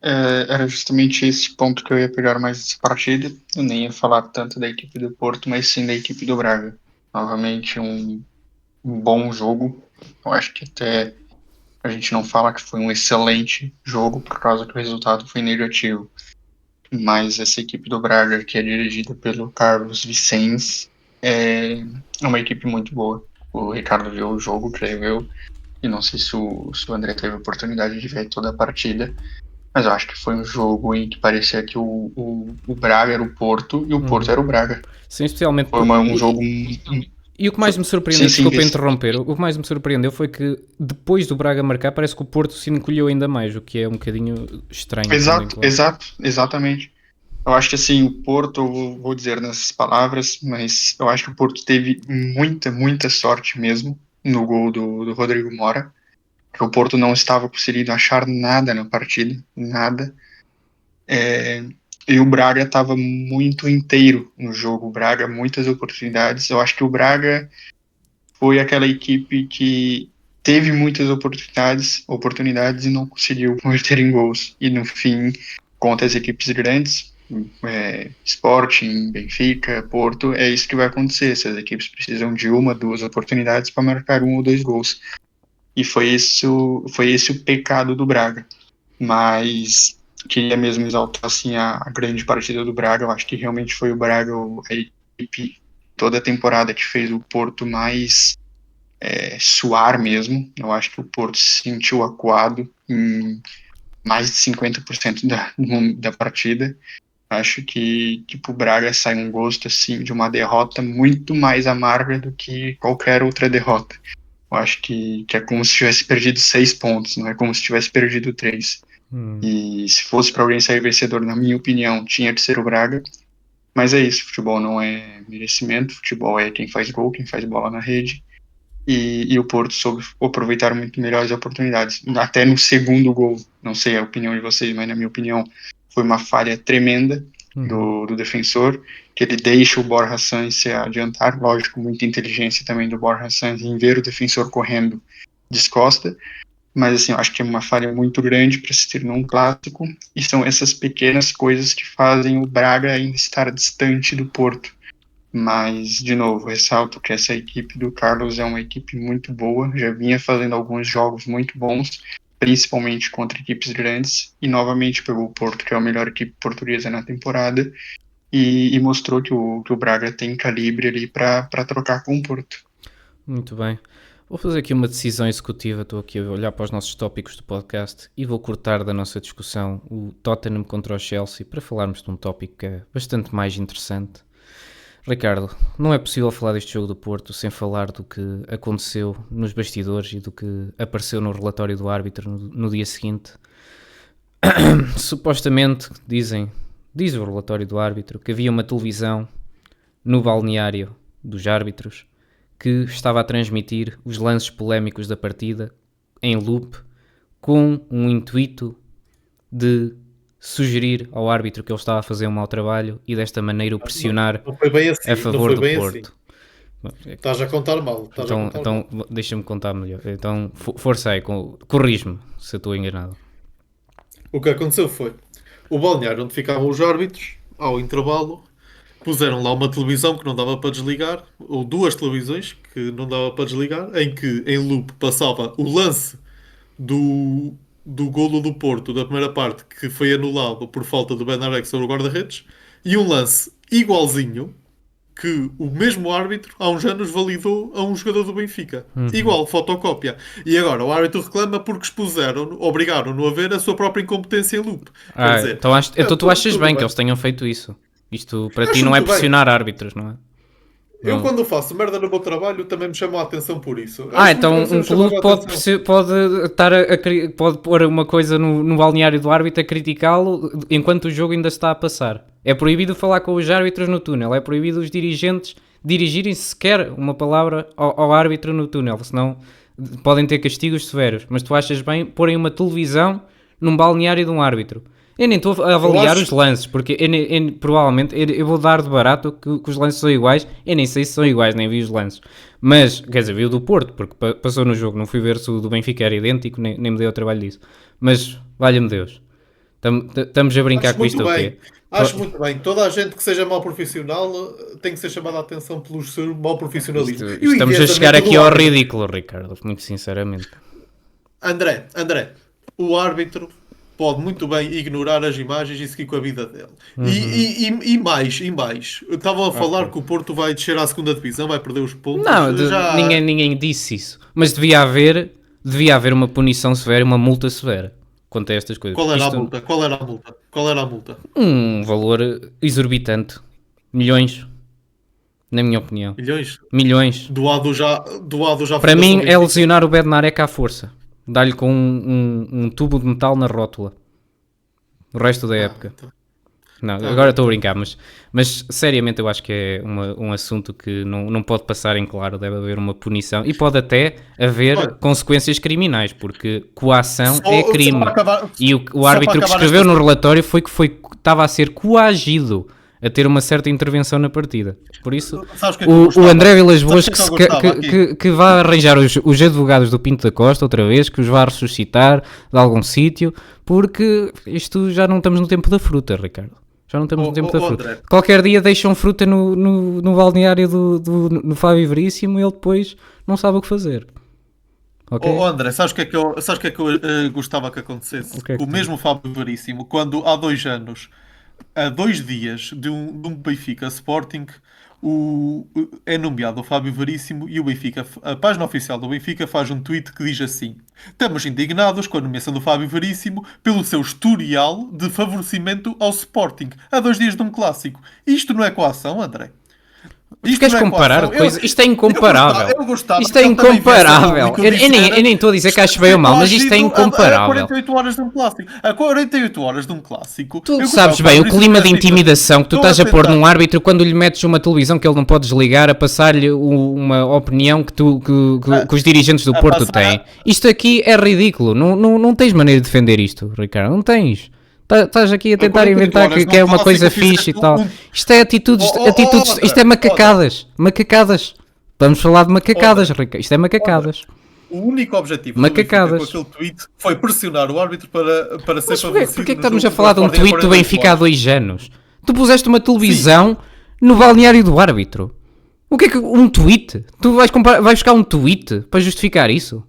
Era justamente esse ponto que eu ia pegar mais dessa partida. Eu nem ia falar tanto da equipe do Porto, mas sim da equipe do Braga. Novamente, um bom jogo. Eu acho que até a gente não fala que foi um excelente jogo por causa que o resultado foi negativo. Mas essa equipe do Braga, que é dirigida pelo Carlos Vicens, é uma equipe muito boa. O Ricardo viu o jogo, creio eu, e não sei se o André teve a oportunidade de ver toda a partida, mas eu acho que foi um jogo em que parecia que o Braga era o Porto e o Porto era o Braga. Sim, especialmente Foi um jogo. E o que mais me surpreendeu, desculpa interromper, o que mais me surpreendeu foi que depois do Braga marcar parece que o Porto se encolheu ainda mais, o que é um bocadinho estranho. Exatamente. Eu acho que assim, o Porto, eu vou dizer nessas palavras, mas eu acho que o Porto teve muita sorte mesmo no gol do Rodrigo Moura, que o Porto não estava conseguindo achar nada na partida, nada. E o Braga estava muito inteiro no jogo, o Braga, muitas oportunidades. Eu acho que o Braga foi aquela equipe que teve muitas oportunidades e não conseguiu converter em gols. E no fim, contra as equipes grandes, Sporting, Benfica, Porto, é isso que vai acontecer. Essas equipes precisam de uma, duas oportunidades para marcar um ou dois gols. E foi esse o pecado do Braga. Mas queria mesmo exaltar assim, a grande partida do Braga. Eu acho que realmente foi o Braga a equipe toda a temporada que fez o Porto mais suar mesmo. Eu acho que o Porto se sentiu acuado em mais de 50% da partida. Acho que pro Braga sai um gosto assim de uma derrota muito mais amarga do que qualquer outra derrota. Eu acho que é como se tivesse perdido 6 pontos, não é como se tivesse perdido 3. E se fosse para alguém sair vencedor, na minha opinião, tinha que ser o Braga. Mas é isso, futebol não é merecimento, futebol é quem faz gol, quem faz bola na rede. E o Porto soube aproveitar muito melhor as oportunidades. Até no segundo gol, não sei a opinião de vocês, mas na minha opinião foi uma falha tremenda do defensor, que ele deixa o Borja Sainz se adiantar, lógico, muita inteligência também do Borja Sainz em ver o defensor correndo descosta, mas assim, eu acho que é uma falha muito grande para se ter num clássico, e são essas pequenas coisas que fazem o Braga ainda estar distante do Porto. Mas, de novo, ressalto que essa equipe do Carlos é uma equipe muito boa, já vinha fazendo alguns jogos muito bons, principalmente contra equipes grandes, e novamente pegou o Porto, que é a melhor equipe portuguesa na temporada, e mostrou que o Braga tem calibre ali para trocar com o Porto. Muito bem. Vou fazer aqui uma decisão executiva, estou aqui a olhar para os nossos tópicos do podcast e vou cortar da nossa discussão o Tottenham contra o Chelsea para falarmos de um tópico que é bastante mais interessante. Ricardo, não é possível falar deste jogo do Porto sem falar do que aconteceu nos bastidores e do que apareceu no relatório do árbitro no dia seguinte. Supostamente, diz o relatório do árbitro, que havia uma televisão no balneário dos árbitros que estava a transmitir os lances polémicos da partida em loop com um intuito de sugerir ao árbitro que ele estava a fazer um mau trabalho e desta maneira o pressionar Não foi bem assim. a favor não do foi bem Porto. assim. Estás a contar mal. Então deixa-me contar melhor. Então, força aí, corrige-me se eu estou enganado. O que aconteceu foi o balneário onde ficavam os árbitros, ao intervalo, puseram lá uma televisão que não dava para desligar, ou duas televisões que não dava para desligar, em que em loop passava o lance do golo do Porto da primeira parte, que foi anulado por falta do Benarek sobre o guarda-redes, e um lance igualzinho que o mesmo árbitro há uns anos validou a um jogador do Benfica. Igual, fotocópia. E agora o árbitro reclama porque expuseram-no, obrigaram-no a ver a sua própria incompetência em loop. Quer dizer, Então tu achas tudo bem que eles tenham feito isso? Isto para ti Acho não é muito bem. pressionar árbitros, não é? Eu quando faço merda no meu trabalho também me chamo a atenção por isso. Então Acho que um clube pode pôr uma coisa no balneário do árbitro a criticá-lo enquanto o jogo ainda está a passar. É proibido falar com os árbitros no túnel, é proibido os dirigentes dirigirem sequer uma palavra ao árbitro no túnel, senão podem ter castigos severos. Mas tu achas bem porem uma televisão num balneário de um árbitro? Eu nem estou a avaliar os lances, porque provavelmente eu vou dar de barato que os lances são iguais. Eu nem sei se são iguais, nem vi os lances. Mas, quer dizer, vi o do Porto, porque passou no jogo. Não fui ver se o do Benfica era idêntico, nem me dei o trabalho disso. Mas, valha-me Deus. Estamos a brincar com isto ou quê? Acho muito bem. Toda a gente que seja mau profissional tem que ser chamada a atenção pelo seu mau profissionalismo. Estamos a chegar aqui ao ridículo, Ricardo, muito sinceramente. André, o árbitro pode muito bem ignorar as imagens e seguir com a vida dele. E mais. Estavam a falar que o Porto vai descer à segunda divisão, vai perder os pontos. Não, ninguém disse isso. Mas devia haver uma punição severa, uma multa severa quanto a estas coisas. Qual era a multa? Um valor exorbitante. Milhões. Na minha opinião. Milhões. Doado já. Para mim é lesionar o Bednarek à força. Dá-lhe com um tubo de metal na rótula. O resto da época. Não, agora estou a brincar, mas seriamente eu acho que é um assunto que não pode passar em claro. Deve haver uma punição e pode até haver consequências criminais, porque coação é crime. E o árbitro que escreveu no relatório foi que estava a ser coagido a ter uma certa intervenção na partida. Por isso, o André Vilas Boas que vá arranjar os advogados do Pinto da Costa outra vez, que os vá ressuscitar de algum sítio, porque isto já não estamos no tempo da fruta, Ricardo. Já não estamos no tempo da fruta. André. Qualquer dia deixam fruta no balneário do Fábio Veríssimo e ele depois não sabe o que fazer. Okay? André, sabes o que é que eu gostava que acontecesse? O mesmo Fábio Veríssimo, quando há 2 anos... Há 2 dias de um Benfica Sporting, é nomeado o Fábio Veríssimo e o Benfica, a página oficial do Benfica faz um tweet que diz assim: estamos indignados com a nomeação do Fábio Veríssimo pelo seu historial de favorecimento ao Sporting a 2 dias de um clássico. Isto não é coação, André? Isto queres comparar coisas? Isto é incomparável. Eu gostava isto é incomparável. Eu nem estou a dizer que acho bem ou mal, mas isto é incomparável. A 48 horas de um clássico. A 48 horas de um clássico. Tu sabes bem o clima de intimidação que tu estás a pôr num árbitro quando lhe metes uma televisão que ele não pode desligar a passar-lhe uma opinião que os dirigentes do Porto têm. Isto aqui é ridículo. Não tens maneira de defender isto, Ricardo. Não tens. Estás aqui a tentar inventar que é uma coisa fixe e tal. Isto é atitudes, isto é macacadas. Macacadas. Vamos falar de macacadas, Ricardo. Isto é macacadas. O único objetivo do Benfica com aquele tweet foi pressionar o árbitro para ser favorecido. Porquê que estamos a falar de um tweet do Benfica há 2 anos? Tu puseste uma televisão no balneário do árbitro. O que é que um tweet? Tu vais buscar um tweet para justificar isso?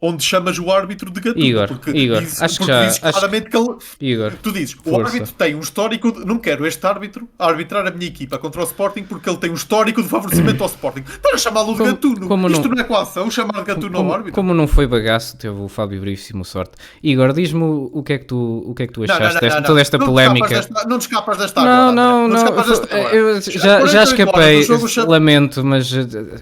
Onde chamas o árbitro de gatuno. Igor, dizes claramente que ele... Igor, tu dizes, o árbitro tem um histórico não quero este árbitro a arbitrar a minha equipa contra o Sporting porque ele tem um histórico de favorecimento ao Sporting. Estás a chamá-lo de gatuno. Isto não é coação, chamar de gatuno ao árbitro. Como não foi bagaço, teve o Fábio Veríssimo sorte. Igor, diz-me o que é que tu achaste de toda esta polémica. Não te escapas desta agora. Não. Eu já escapei, lamento, mas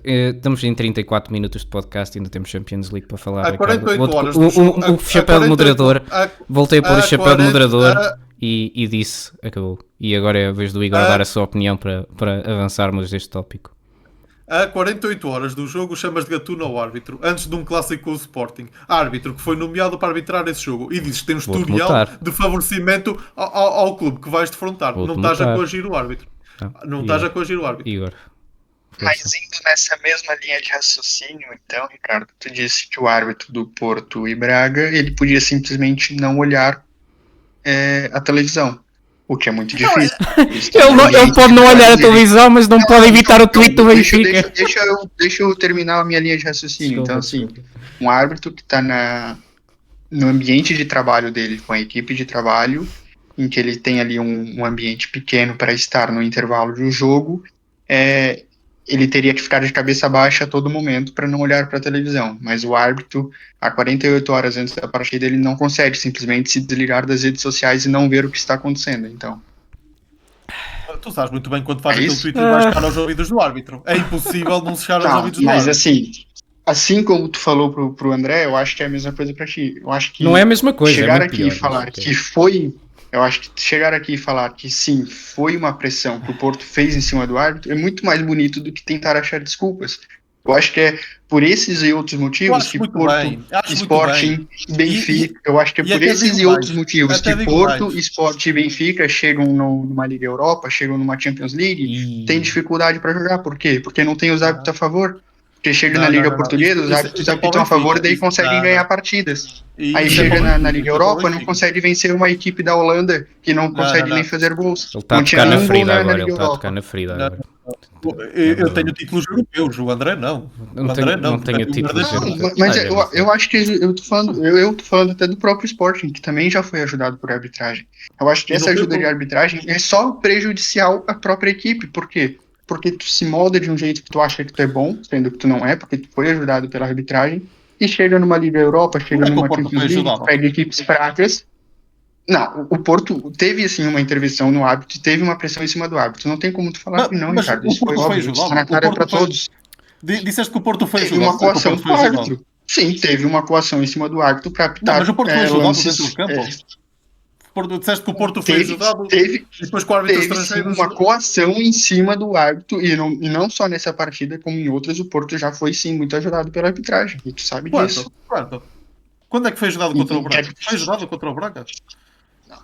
estamos em 34 minutos de podcast e ainda temos Champions League para falar. 48 horas o chapéu de moderador, voltei a pôr o chapéu de moderador e disse, acabou. E agora é a vez do Igor dar a sua opinião para avançarmos deste tópico. a 48 horas do jogo chamas de gatuno ao árbitro, antes de um clássico com o Sporting. Árbitro que foi nomeado para arbitrar esse jogo. E dizes que tem um Vou-te historial multar. de favorecimento ao clube que vais defrontar. Vou-te Não estás a multar. coagir o árbitro. Não. Não estás a coagir o árbitro. Igor. Mas força. indo nessa mesma linha de raciocínio, então, Ricardo, tu disse que o árbitro do Porto e Braga, ele podia simplesmente não olhar a televisão, o que é muito difícil. Ele pode não olhar a televisão, mas não pode evitar o tweet do Benfica. Deixa eu terminar a minha linha de raciocínio. Desculpa, Então, assim, desculpa. um árbitro que está no ambiente de trabalho dele, com a equipe de trabalho, em que ele tem ali um ambiente pequeno para estar no intervalo de um jogo, ele teria que ficar de cabeça baixa a todo momento para não olhar para a televisão. Mas o árbitro, a 48 horas antes da partida, ele não consegue simplesmente se desligar das redes sociais e não ver o que está acontecendo. Então, Tu sabes muito bem quando faz É aquele isso? tweet vai chegar aos ouvidos do árbitro. É impossível não chegar aos tá, ouvidos do mas árbitro. assim como tu falou pro André, eu acho que é a mesma coisa para ti. Eu acho que Não é a mesma coisa, chegar é muito aqui pior. e falar mas, que foi, eu acho que chegar aqui e falar que sim, foi uma pressão que o Porto fez em cima do árbitro é muito mais bonito do que tentar achar desculpas. Eu acho que é por esses e outros Eu motivos acho que muito Porto, bem. Acho muito Sporting, bem. Benfica, eu acho que é e por até esses digo e outros mais, motivos até que digo Porto, mais. Sport e Benfica chegam numa Liga Europa, chegam numa Champions League, E- tem dificuldade para jogar. Por quê? Porque não tem os árbitros a favor. Porque chega na Não, Liga não. Portuguesa, os Isso árbitros é para o apitam a favor, Benfica. daí Isso- conseguem não, ganhar não. partidas. E Aí isso é chega para o na Benfica, Liga isso é para o Europa, não Benfica. consegue vencer uma equipe da Holanda que não consegue não. nem fazer gols. Ele está a Não tinha tocar na nenhum gol ferida na agora. Liga Ele está a Europa. tocar na ferida Não. agora. Eu tenho títulos europeus, o André não. Não O André tenho- não. não tenho Porque o títulos André- europeus. Não, mas Olha, eu acho que eu tô falando até do próprio Sporting, que também já foi ajudado por arbitragem. Eu acho que E não essa foi ajuda bom. de arbitragem é só prejudicial à própria equipe. Por quê? Porque tu se molda de um jeito que tu acha que tu é bom, sendo que tu não é, porque tu foi ajudado pela arbitragem, e chega numa Liga Europa, chega Como é que o numa Porto Champions foi League, ajudado? pega equipes fracas. Não, o Porto teve assim uma intervenção no árbitro, teve uma pressão em cima do árbitro. Não tem como tu falar que não, Mas Ricardo. o Isso foi Porto foi óbvio, isso tá na ajudado. O cara pra Porto foi... todos. Disseste que o Porto foi Teve ajudado. uma coação O Porto com o foi ajudado. árbitro. Sim, teve uma coação em cima do árbitro para Não, apitar mas o Porto foi ajudado lances. dentro do campo. Disseste que o Porto foi ajudado Teve, e depois com o árbitro teve sim estrangeiro. uma coação em cima do árbitro, e não só nessa partida, como em outras, o Porto já foi sim muito ajudado pela arbitragem. E tu sabe disso. Quando é que foi ajudado contra o Então, Braga? Foi ajudado contra o Braga?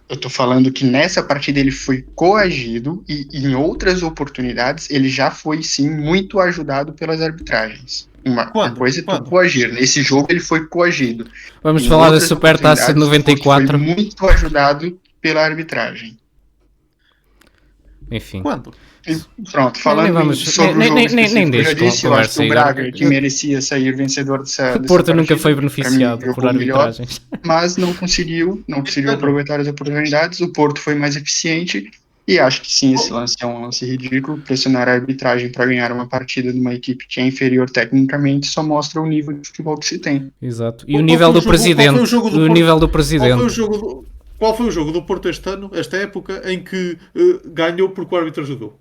Eu tô falando que nessa partida ele foi coagido e em outras oportunidades ele já foi sim muito ajudado pelas arbitragens. Uma Quando? coisa é tu Quando? coagir. Nesse jogo ele foi coagido. Vamos Em falar da outras Supertaça de oportunidades, o Porto 94. Foi muito ajudado pela arbitragem. Enfim. Quando? Pronto, falando Nem vamos- sobre nem- o jogo nem específico, eu já deixe disse, eu acho que conversa o aí Braga agora. que merecia sair vencedor dessa O Porto nunca partida. foi Pra mim, beneficiado por jogou melhor, arbitragens. mas não conseguiu aproveitar as oportunidades. O Porto foi mais eficiente e acho que sim, esse lance é um lance ridículo. Pressionar a arbitragem para ganhar uma partida de uma equipe que é inferior tecnicamente só mostra o nível de futebol que se tem. Exato. E Qual o nível foi do o jogo- qual foi presidente. o jogo do O Porto? nível do Qual foi presidente. o jogo do, qual foi o jogo do Porto este ano, esta época, em que ganhou porque o árbitro ajudou?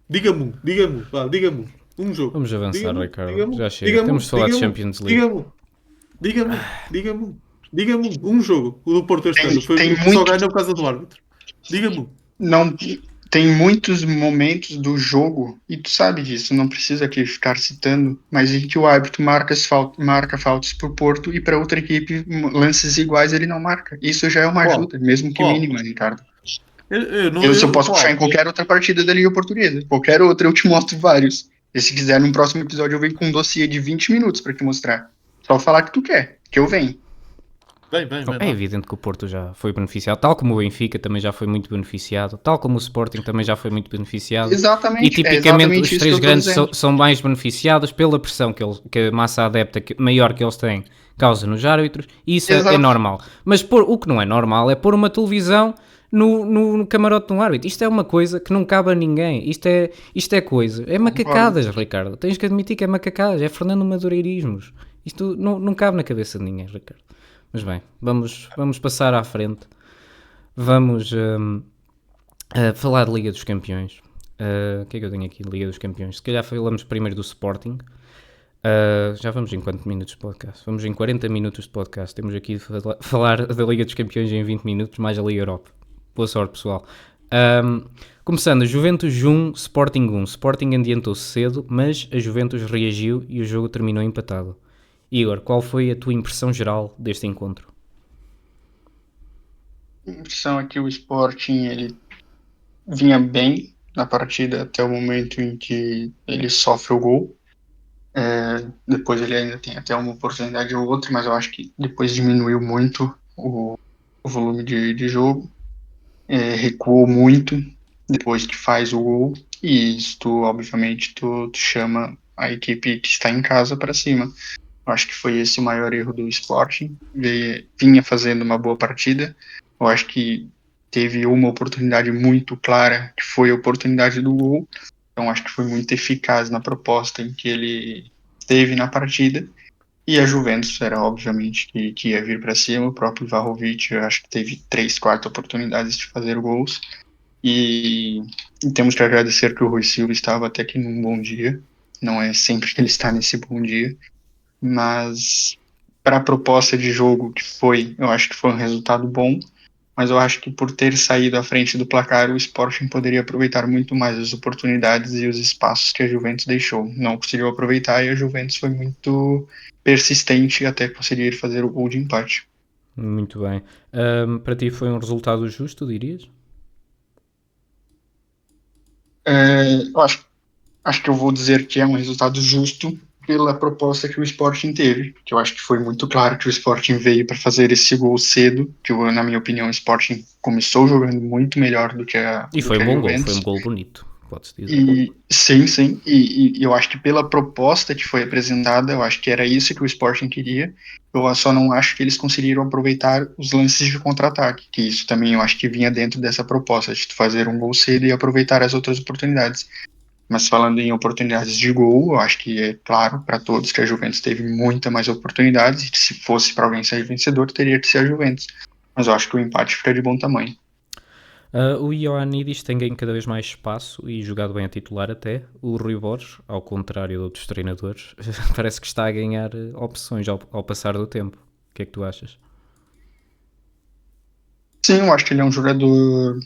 Diga-me, diga-me. Um jogo. Vamos avançar, Diga-me, Ricardo. diga-me, Já chega. diga-me, Temos de falar de diga-me, Champions League. Diga-me um jogo do Porto este Tem- ano. Foi tem que só muito- ganhou por causa do árbitro. Diga-me. Não tem muitos momentos do jogo, e tu sabe disso, não precisa aqui ficar citando, mas em que o árbitro marca faltas pro Porto e para outra equipe lances iguais ele não marca. Isso já é uma Qual? ajuda, mesmo que Qual? mínima, Ricardo. Eu Eu só posso qual? puxar em qualquer outra partida da Liga Portuguesa. Qualquer outra eu te mostro vários. E se quiser, no próximo episódio eu venho com um dossiê de 20 minutos pra te mostrar. Só falar que tu quer, que eu venho. Bem, É evidente que o Porto já foi beneficiado, tal como o Benfica também já foi muito beneficiado, tal como o Sporting também já foi muito beneficiado. Exatamente. E tipicamente exatamente os isso três que eu tô grandes dizendo. são mais beneficiados pela pressão que a massa adepta maior que eles têm causa nos árbitros, e isso é Exato. normal. Mas o que não é normal é pôr uma televisão no camarote de um árbitro. Isto é uma coisa que não cabe a ninguém. Isto é coisa. É macacadas, Ricardo. Tens que admitir que é macacadas. É Fernando Madureirismos. Isto não cabe na cabeça de ninguém, Ricardo. Mas bem, vamos passar à frente. Vamos falar de Liga dos Campeões. O que é que eu tenho aqui? Liga dos Campeões. Se calhar falamos primeiro do Sporting. Já vamos em quantos minutos de podcast? Vamos em 40 minutos de podcast. Temos aqui de falar da Liga dos Campeões em 20 minutos, mais a Liga Europa. Boa sorte, pessoal. Começando, Juventus 1, Sporting 1. Sporting adiantou-se cedo, mas a Juventus reagiu e o jogo terminou empatado. Igor, qual foi a tua impressão geral deste encontro? A impressão é que o Sporting ele vinha bem na partida até o momento em que ele sofre o gol. Depois ele ainda tem até uma oportunidade ou outra, mas eu acho que depois diminuiu muito o volume de jogo. Recuou muito depois que faz o gol. E isso, obviamente, tu chama a equipe que está em casa para cima. Eu acho que foi esse o maior erro do Sporting. Vinha fazendo uma boa partida. Eu acho que teve uma oportunidade muito clara, que foi a oportunidade do gol. Então acho que foi muito eficaz na proposta em que ele teve na partida. E a Juventus era obviamente que ia vir para cima. O próprio Vlahovic, eu acho que teve 3, 4 oportunidades de fazer gols. E temos que agradecer que o Rui Silva estava até que num bom dia. Não é sempre que ele está nesse bom dia. Mas para a proposta de jogo que foi, eu acho que foi um resultado bom, mas eu acho que por ter saído à frente do placar, o Sporting poderia aproveitar muito mais as oportunidades e os espaços que a Juventus deixou. Não conseguiu aproveitar e a Juventus foi muito persistente até conseguir fazer o gol de empate. Muito bem. Para ti foi um resultado justo, dirias? Eu acho que eu vou dizer que é um resultado justo pela proposta que o Sporting teve, que eu acho que foi muito claro que o Sporting veio para fazer esse gol cedo, que na minha opinião o Sporting começou jogando muito melhor do que a E foi um bom gol, foi um Juventus. gol bonito, pode-se dizer. E sim, e eu acho que pela proposta que foi apresentada, eu acho que era isso que o Sporting queria. Eu só não acho que eles conseguiram aproveitar os lances de contra-ataque, que isso também eu acho que vinha dentro dessa proposta, de fazer um gol cedo e aproveitar as outras oportunidades. Mas falando em oportunidades de gol, eu acho que é claro para todos que a Juventus teve muita mais oportunidades, e se fosse para alguém sair vencedor, teria que ser a Juventus. Mas eu acho que o empate fica de bom tamanho. O Ioannidis tem ganho cada vez mais espaço e jogado bem a titular até. O Rui Borges, ao contrário de outros treinadores, parece que está a ganhar opções ao passar do tempo. O que é que tu achas? Sim, eu acho que ele é um jogador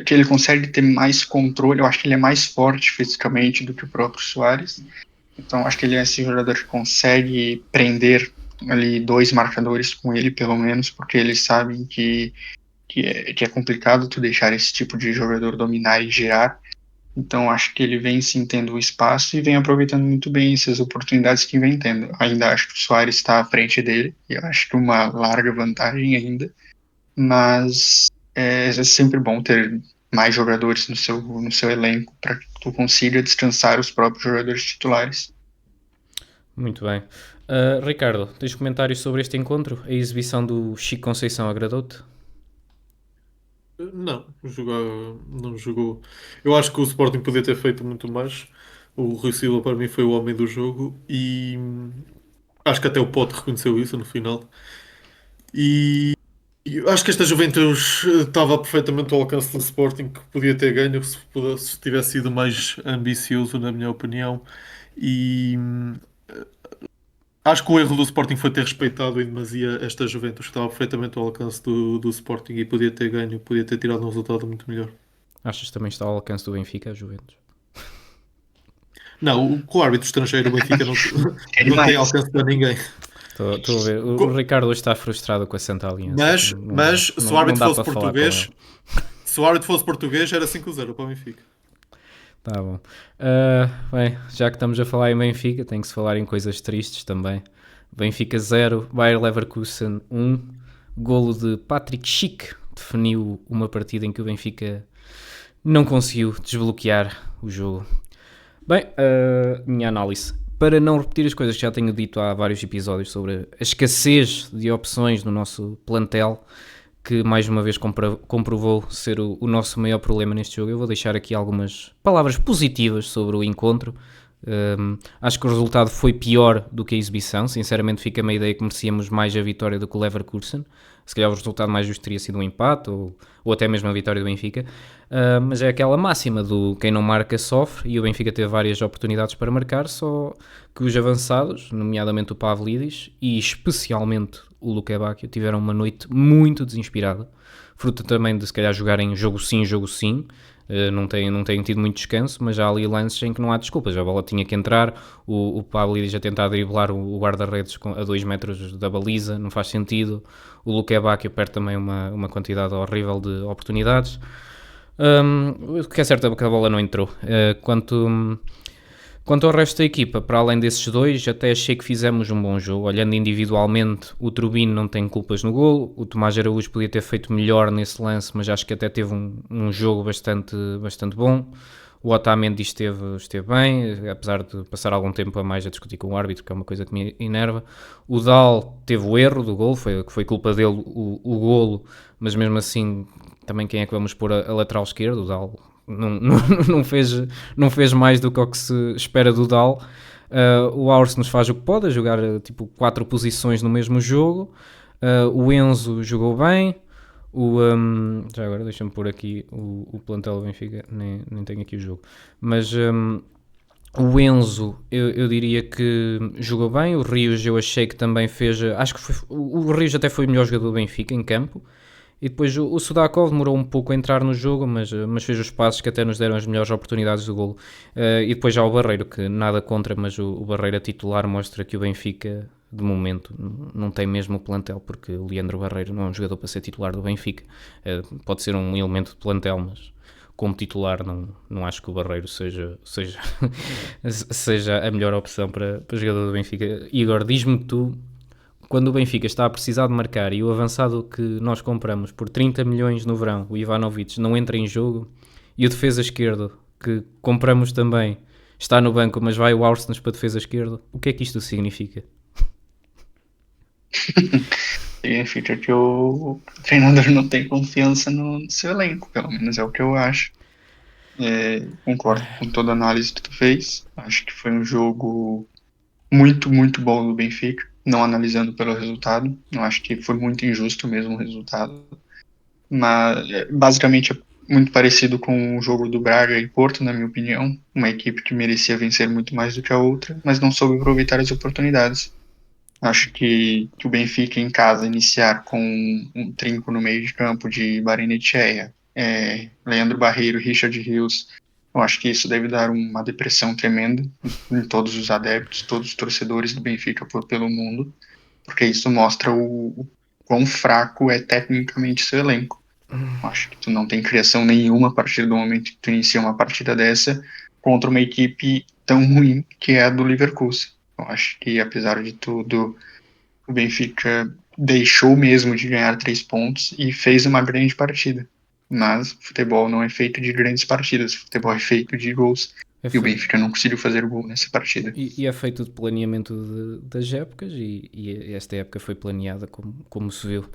que ele consegue ter mais controle. Eu acho que ele é mais forte fisicamente do que o próprio Suárez. Então acho que ele é esse jogador que consegue prender ali 2 marcadores com ele, pelo menos, porque eles sabem que é complicado tu deixar esse tipo de jogador dominar e girar. Então acho que ele vem sim tendo o espaço e vem aproveitando muito bem essas oportunidades que vem tendo. Ainda acho que o Suárez está à frente dele, e eu acho que uma larga vantagem ainda, mas é sempre bom ter mais jogadores no seu elenco para que tu consiga descansar os próprios jogadores titulares. Muito bem. Ricardo, tens comentários sobre este encontro? A exibição do Chico Conceição agradou-te? Não, não jogou. Eu acho que o Sporting podia ter feito muito mais. O Rui Silva, para mim, foi o homem do jogo e acho que até o Pote reconheceu isso no final. E acho que esta Juventus estava perfeitamente ao alcance do Sporting, que podia ter ganho se tivesse sido mais ambicioso, na minha opinião. E acho que o erro do Sporting foi ter respeitado em demasia esta Juventus, que estava perfeitamente ao alcance do Sporting e podia ter ganho, podia ter tirado um resultado muito melhor. Achas que também está ao alcance do Benfica, a Juventus? Não, o árbitro estrangeiro, o Benfica, não, É não tem demais. alcance para ninguém. Estou a ver. O Ricardo hoje está frustrado com a Santa Aliança. Mas se o árbitro dá fosse para falar com ele. português, se o árbitro fosse português, era 5-0 para o Benfica. Tá bom. Bem, já que estamos a falar em Benfica, tem que se falar em coisas tristes também. Benfica 0, Bayer Leverkusen 1. Golo de Patrick Schick definiu uma partida em que o Benfica não conseguiu desbloquear o jogo. Bem, minha análise. Para não repetir as coisas que já tenho dito há vários episódios sobre a escassez de opções no nosso plantel, que mais uma vez comprovou ser o nosso maior problema neste jogo, eu vou deixar aqui algumas palavras positivas sobre o encontro. Acho que o resultado foi pior do que a exibição. Sinceramente, fica-me a ideia que merecíamos mais a vitória do que o Leverkusen. Se calhar o resultado mais justo teria sido um empate ou até mesmo a vitória do Benfica. Mas é aquela máxima do quem não marca sofre, e o Benfica teve várias oportunidades para marcar, só que os avançados, nomeadamente o Pavlidis e especialmente o Luque Bacchio, tiveram uma noite muito desinspirada, fruto também de se calhar jogarem jogo sim. Não têm tido muito descanso, mas há ali lances em que não há desculpas. A bola tinha que entrar, o Pavlidis a tentar driblar o guarda-redes a 2 metros da baliza, não faz sentido. O Luque Bacchio perde também uma quantidade horrível de oportunidades. O que é certo é que a bola não entrou. Quanto ao resto da equipa, para além desses dois, até achei que fizemos um bom jogo. Olhando individualmente, o Trubin não tem culpas no golo, o Tomás Araújo podia ter feito melhor nesse lance, mas acho que até teve um jogo bastante bom. O Otamendi esteve bem, apesar de passar algum tempo a mais a discutir com o árbitro, que é uma coisa que me enerva. O Dal teve o erro do golo, foi culpa dele o golo, mas mesmo assim, também quem é que vamos pôr a lateral esquerdo? O Dal não fez mais do que o que se espera do Dal. O Aurs nos faz o que pode, jogar tipo 4 posições no mesmo jogo. O Enzo jogou bem. Já agora deixa-me pôr aqui o plantel do Benfica, nem tenho aqui o jogo, mas o Enzo eu diria que jogou bem. O Rios eu achei que também fez, acho que o Rios até foi o melhor jogador do Benfica em campo. E depois o Sudakov demorou um pouco a entrar no jogo, mas fez os passos que até nos deram as melhores oportunidades do golo. E depois já o Barreiro, que nada contra, mas o Barreiro a titular mostra que o Benfica, de momento, não tem mesmo o plantel, porque o Leandro Barreiro não é um jogador para ser titular do Benfica. Pode ser um elemento de plantel, mas como titular não acho que o Barreiro seja seja a melhor opção para jogador do Benfica. Igor, diz-me tu, quando o Benfica está a precisar de marcar e o avançado que nós compramos por 30 milhões no verão, o Ivanovic, não entra em jogo, e o defesa esquerdo, que compramos também, está no banco, mas vai o Arsenal para defesa esquerdo, o que é que isto significa? Significa que o treinador não tem confiança no seu elenco, pelo menos é o que eu acho. Concordo com toda a análise que tu fez. Acho que foi um jogo muito, muito bom do Benfica, não analisando pelo resultado. Eu acho que foi muito injusto mesmo o resultado. Mas basicamente é muito parecido com o jogo do Braga e Porto, na minha opinião. Uma equipe que merecia vencer muito mais do que a outra, mas não soube aproveitar as oportunidades. Acho que o Benfica em casa iniciar com um trinco no meio de campo de Barrenetxea, Leandro Barreiro, Richard Rios, eu acho que isso deve dar uma depressão tremenda em todos os adeptos, todos os torcedores do Benfica pelo mundo, porque isso mostra o quão fraco é tecnicamente seu elenco. Eu acho que tu não tem criação nenhuma a partir do momento que tu inicia uma partida dessa contra uma equipe tão ruim que é a do Leverkusen. Eu acho que, apesar de tudo, o Benfica deixou mesmo de ganhar 3 pontos e fez uma grande partida. Mas futebol não é feito de grandes partidas, futebol é feito de gols. E o Benfica não conseguiu fazer gol nessa partida. E é feito de planeamento das épocas, e esta época foi planeada como se viu.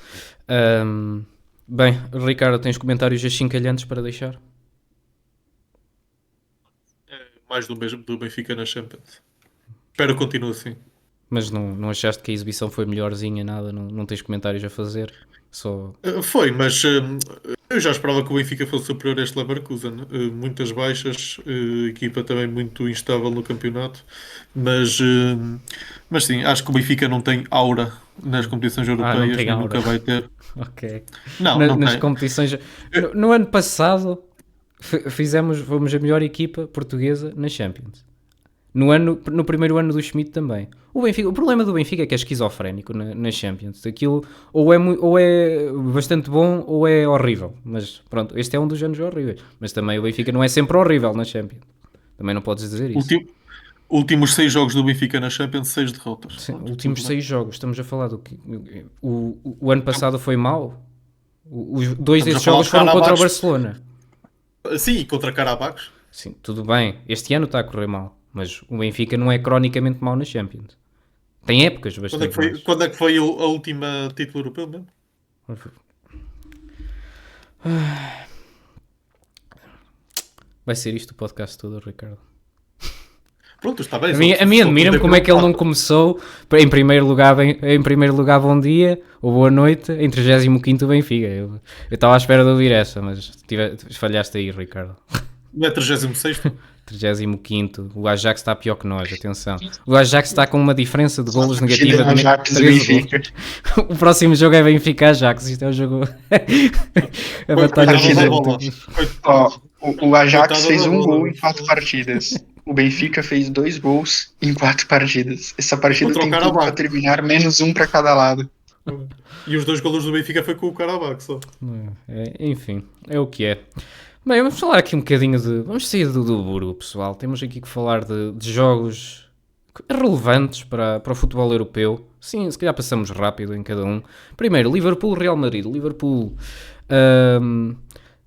Bem, Ricardo, tens comentários achincalhantes para deixar? Mais do mesmo do Benfica na Champions. Espero que continue assim. Mas não achaste que a exibição foi melhorzinha, nada? Não tens comentários a fazer? Só... Foi, mas eu já esperava que o Benfica fosse superior a este Leverkusen. Muitas baixas, equipa também muito instável no campeonato, mas sim, acho que o Benfica não tem aura nas competições europeias, não tem nem aura. nunca vai ter. Ok. Não Nas tem. competições... No ano passado fomos a melhor equipa portuguesa na Champions. No primeiro ano do Schmidt também. O problema do Benfica é que é esquizofrénico na Champions. Aquilo ou é bastante bom ou é horrível. Mas pronto, este é um dos anos horríveis. Mas também o Benfica não é sempre horrível na Champions. Também não podes dizer isso. Últimos 6 jogos do Benfica na Champions, 6 derrotas. Sim, últimos 6 jogos. Estamos a falar do que... O ano passado foi mau. Os 2 desses jogos foram contra o Barcelona. Sim, e contra Carabacos. Sim, tudo bem. Este ano está a correr mal. Mas o Benfica não é cronicamente mau na Champions. Tem épocas bastante más. Quando é que foi a última título europeu mesmo? Vai ser isto o podcast todo, Ricardo. Pronto, está bem. A mim admira-me como é que ele não começou em primeiro lugar, bom dia ou boa noite, em 35º Benfica. Eu estava à espera de ouvir essa, mas falhaste aí, Ricardo. Não é 36º? 35º. O Ajax está pior que nós, atenção. O Ajax está com uma diferença de golos negativa de Ajax 13 golos. O próximo jogo é Benfica-Ajax. Isto é o jogo... a batalha o Ajax fez um gol em 4 partidas. O Benfica fez 2 gols em 4 partidas. Essa partida tem tudo para terminar, menos um para cada lado. E os 2 golos do Benfica foi com o Karabakh só. Enfim, é o que é. Bem, vamos falar aqui um bocadinho de... Vamos sair do Burgo, pessoal. Temos aqui que falar de jogos relevantes para o futebol europeu. Sim, se calhar passamos rápido em cada um. Primeiro, Liverpool-Real Madrid. Liverpool...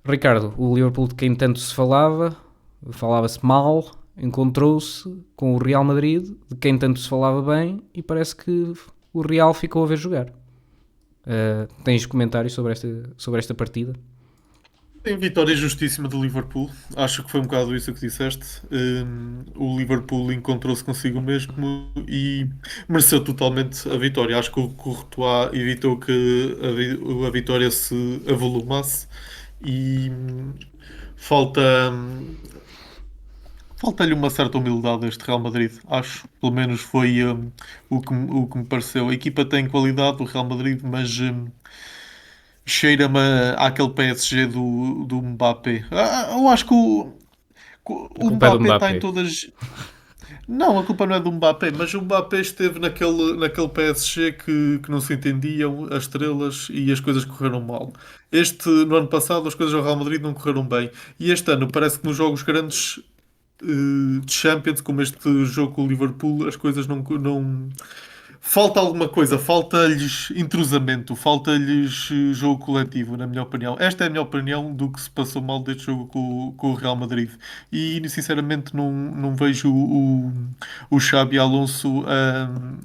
Ricardo, o Liverpool de quem tanto se falava-se mal, encontrou-se com o Real Madrid, de quem tanto se falava bem, e parece que o Real ficou a ver jogar. Tens comentários sobre esta partida? Tem vitória justíssima do Liverpool. Acho que foi um bocado isso que disseste. O Liverpool encontrou-se consigo mesmo e mereceu totalmente a vitória. Acho que o Courtois evitou que a vitória se avolumasse e falta-lhe uma certa humildade a este Real Madrid. Acho, pelo menos foi o que me pareceu. A equipa tem qualidade do Real Madrid, mas... cheira-me àquele PSG do Mbappé. Eu acho que o Mbappé está em todas... Não, a culpa não é do Mbappé, mas o Mbappé esteve naquele PSG que não se entendiam as estrelas e as coisas correram mal. No ano passado, as coisas ao Real Madrid não correram bem. E este ano, parece que nos jogos grandes de Champions, como este jogo com o Liverpool, as coisas não falta alguma coisa, falta-lhes entrosamento, falta-lhes jogo coletivo, na minha opinião. Esta é a minha opinião do que se passou mal deste jogo com o Real Madrid. E, sinceramente, não vejo o Xabi Alonso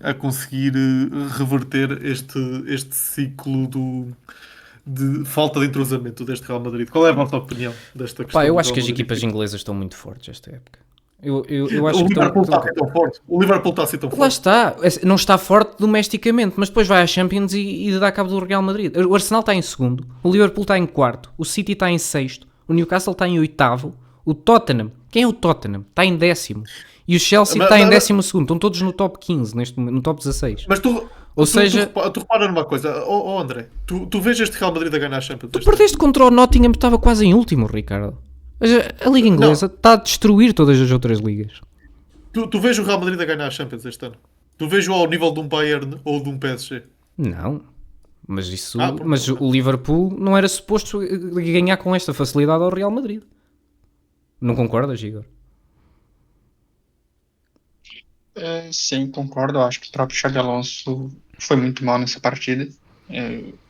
a conseguir reverter este ciclo de falta de entrosamento deste Real Madrid. Qual é a vossa opinião desta questão? Eu acho que as equipas inglesas estão muito fortes esta época. Eu acho o Liverpool está a ser tão forte. O Liverpool está a ser tão forte. Lá está. Não está forte domesticamente, mas depois vai à Champions e dá cabo do Real Madrid. O Arsenal está em segundo, o Liverpool está em quarto, o City está em sexto, o Newcastle está em oitavo, o Tottenham, quem é o Tottenham? Está em décimo. E o Chelsea está em 12º. Estão todos no top 15, neste momento, no top 16. Mas tu repara numa coisa, André, tu vês este Real Madrid a ganhar a Champions? Tu perdeste contra o Nottingham, estava quase em último, Ricardo. A Liga Inglesa está a destruir todas as outras ligas. Tu vês o Real Madrid a ganhar a Champions este ano? Tu vês-o ao nível de um Bayern ou de um PSG? Não. Mas o Liverpool não era suposto ganhar com esta facilidade ao Real Madrid. Não concordas, Igor? Sim, concordo. Eu acho que o próprio Xabi Alonso foi muito mal nessa partida.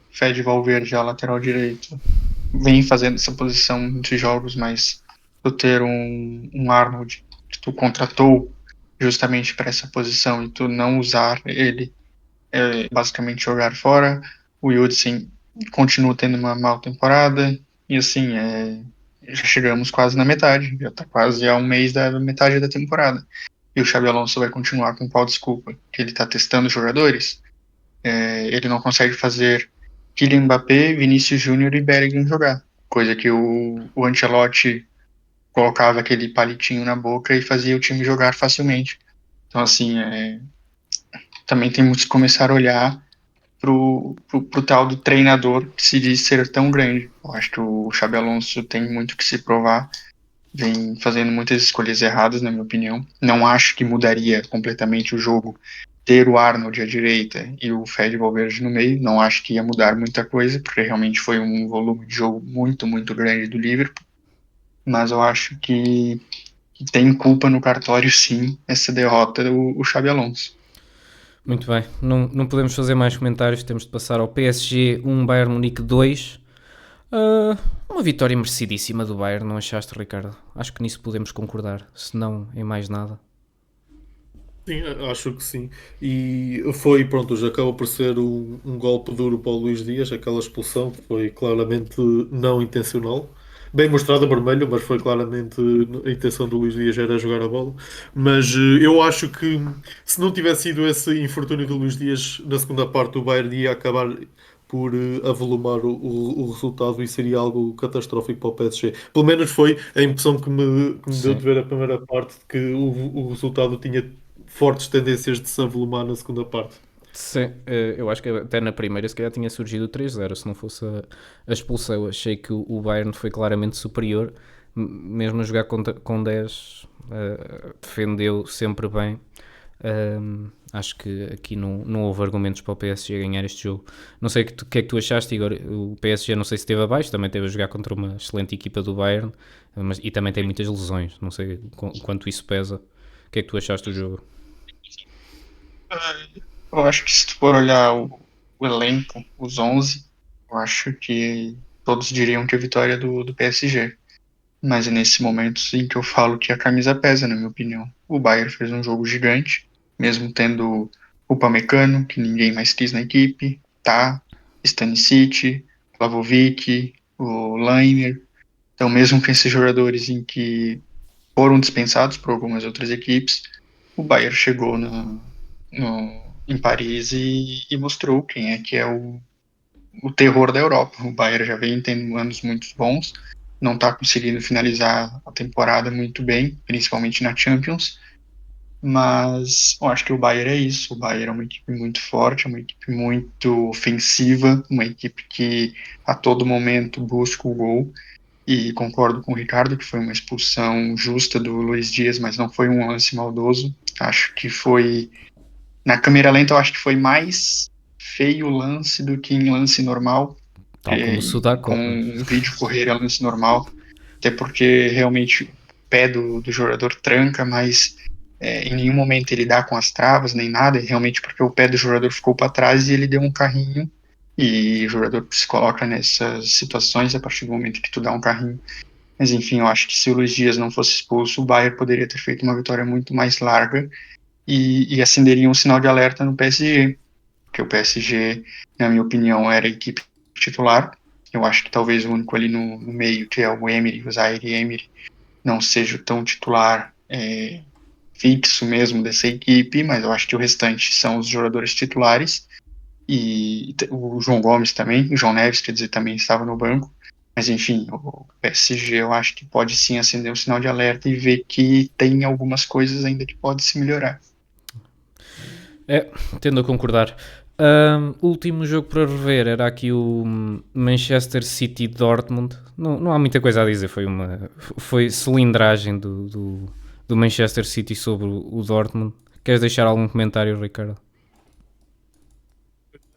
Fede Valverde, a lateral direito, vem fazendo essa posição de jogos, mas tu ter um Arnold que tu contratou justamente para essa posição e tu não usar ele, basicamente jogar fora. O Yudsen continua tendo uma mal temporada e assim, já chegamos quase na metade, já está quase a um mês da metade da temporada. E o Xabi Alonso vai continuar com qual desculpa? Que ele está testando jogadores? Ele não consegue fazer Kylian Mbappé, Vinícius Júnior e Bellingham jogar, coisa que o Ancelotti colocava aquele palitinho na boca e fazia o time jogar facilmente. Então assim, também temos que começar a olhar pro tal do treinador que se diz ser tão grande. Eu acho que o Xabi Alonso tem muito que se provar, vem fazendo muitas escolhas erradas, na minha opinião. Não acho que mudaria completamente o jogo ter o Arnold à direita e o Fede Valverde no meio. Não acho que ia mudar muita coisa, porque realmente foi um volume de jogo muito, muito grande do Liverpool. Mas eu acho que tem culpa no cartório, sim, essa derrota o Xabi Alonso. Muito bem, não podemos fazer mais comentários, temos de passar ao PSG 1, Bayern Munique 2. Uma vitória merecidíssima do Bayern, não achaste, Ricardo? Acho que nisso podemos concordar, se não em mais nada. Sim, acho que sim. E foi, pronto, já acabou por ser um golpe duro para o Luís Dias, aquela expulsão que foi claramente não intencional. bem mostrado a vermelho, mas foi claramente a intenção do Luís Dias era jogar a bola. Mas eu acho que se não tivesse sido esse infortúnio do Luís Dias na segunda parte, o Bayern ia acabar por avolumar o resultado e seria algo catastrófico para o PSG. Pelo menos foi a impressão que me deu Sim. de ver a primeira parte, de que o resultado tinha fortes tendências de se avolumar na segunda parte. Sim, eu acho que até na primeira se calhar tinha surgido o 3-0, se não fosse a expulsão. Achei que o Bayern foi claramente superior, mesmo a jogar com 10, defendeu sempre bem. Acho que aqui não houve argumentos para o PSG ganhar este jogo. Não sei o que é que tu achaste, Igor. O PSG não sei se esteve abaixo, também esteve a jogar contra uma excelente equipa do Bayern, e também tem muitas lesões. Não sei quanto isso pesa. O que é que tu achaste do jogo? Eu acho que se tu for olhar o elenco, os 11, eu acho que todos diriam que a vitória é do PSG. Mas é nesse momento sim que eu falo que a camisa pesa, na minha opinião. O Bayern fez um jogo gigante, mesmo tendo o Upamecano, que ninguém mais quis na equipe, tá, Stanisic, Vlahovic, o Lainer. Então, mesmo com esses jogadores em que foram dispensados por algumas outras equipes, o Bayern chegou em Paris e mostrou quem é que é o terror da Europa. O Bayern já vem tendo anos muito bons, não está conseguindo finalizar a temporada muito bem, principalmente na Champions, mas eu acho que o Bayern é isso. O Bayern é uma equipe muito forte, é uma equipe muito ofensiva, uma equipe que a todo momento busca o gol. E concordo com o Ricardo que foi uma expulsão justa do Luís Dias, mas não foi um lance maldoso. Acho que foi. Na câmera lenta, eu acho que foi mais feio o lance do que em lance normal. Tal como o Com Sudako. um vídeo correr é lance normal. Até porque realmente o pé do jogador tranca, mas em nenhum momento ele dá com as travas nem nada. Realmente porque o pé do jogador ficou para trás e ele deu um carrinho. E o jogador se coloca nessas situações a partir do momento que tu dá um carrinho. Mas enfim, eu acho que se o Luiz Dias não fosse expulso, o Bayern poderia ter feito uma vitória muito mais larga e acenderia um sinal de alerta no PSG, porque o PSG, na minha opinião, era a equipe titular. Eu acho que talvez o único ali no meio, que é o Emery, o Zaire Emery, não seja tão titular fixo mesmo dessa equipe, mas eu acho que o restante são os jogadores titulares. E o João Gomes também, o João Neves, quer dizer, também estava no banco. Mas enfim, o PSG eu acho que pode sim acender um sinal de alerta e ver que tem algumas coisas ainda que pode se melhorar. Tendo a concordar. Último jogo para rever era aqui o Manchester City Dortmund. Não há muita coisa a dizer, foi cilindragem do Manchester City sobre o Dortmund. Queres deixar algum comentário, Ricardo?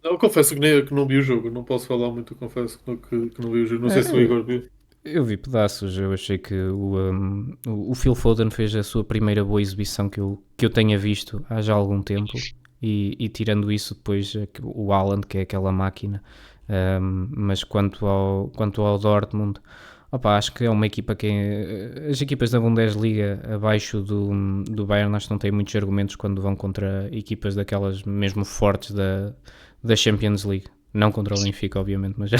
Eu confesso que não vi o jogo, não posso falar muito, confesso que não vi o jogo. Não sei se o Igor viu. Eu vi pedaços, eu achei que o Phil Foden fez a sua primeira boa exibição que eu tenha visto há já algum tempo, e tirando isso depois o Haaland, que é aquela máquina. Mas quanto ao Dortmund, opa, acho que é uma equipa que as equipas da Bundesliga abaixo do Bayern acho que não têm muitos argumentos quando vão contra equipas daquelas mesmo fortes da Champions League. Não contra o Benfica, obviamente, mas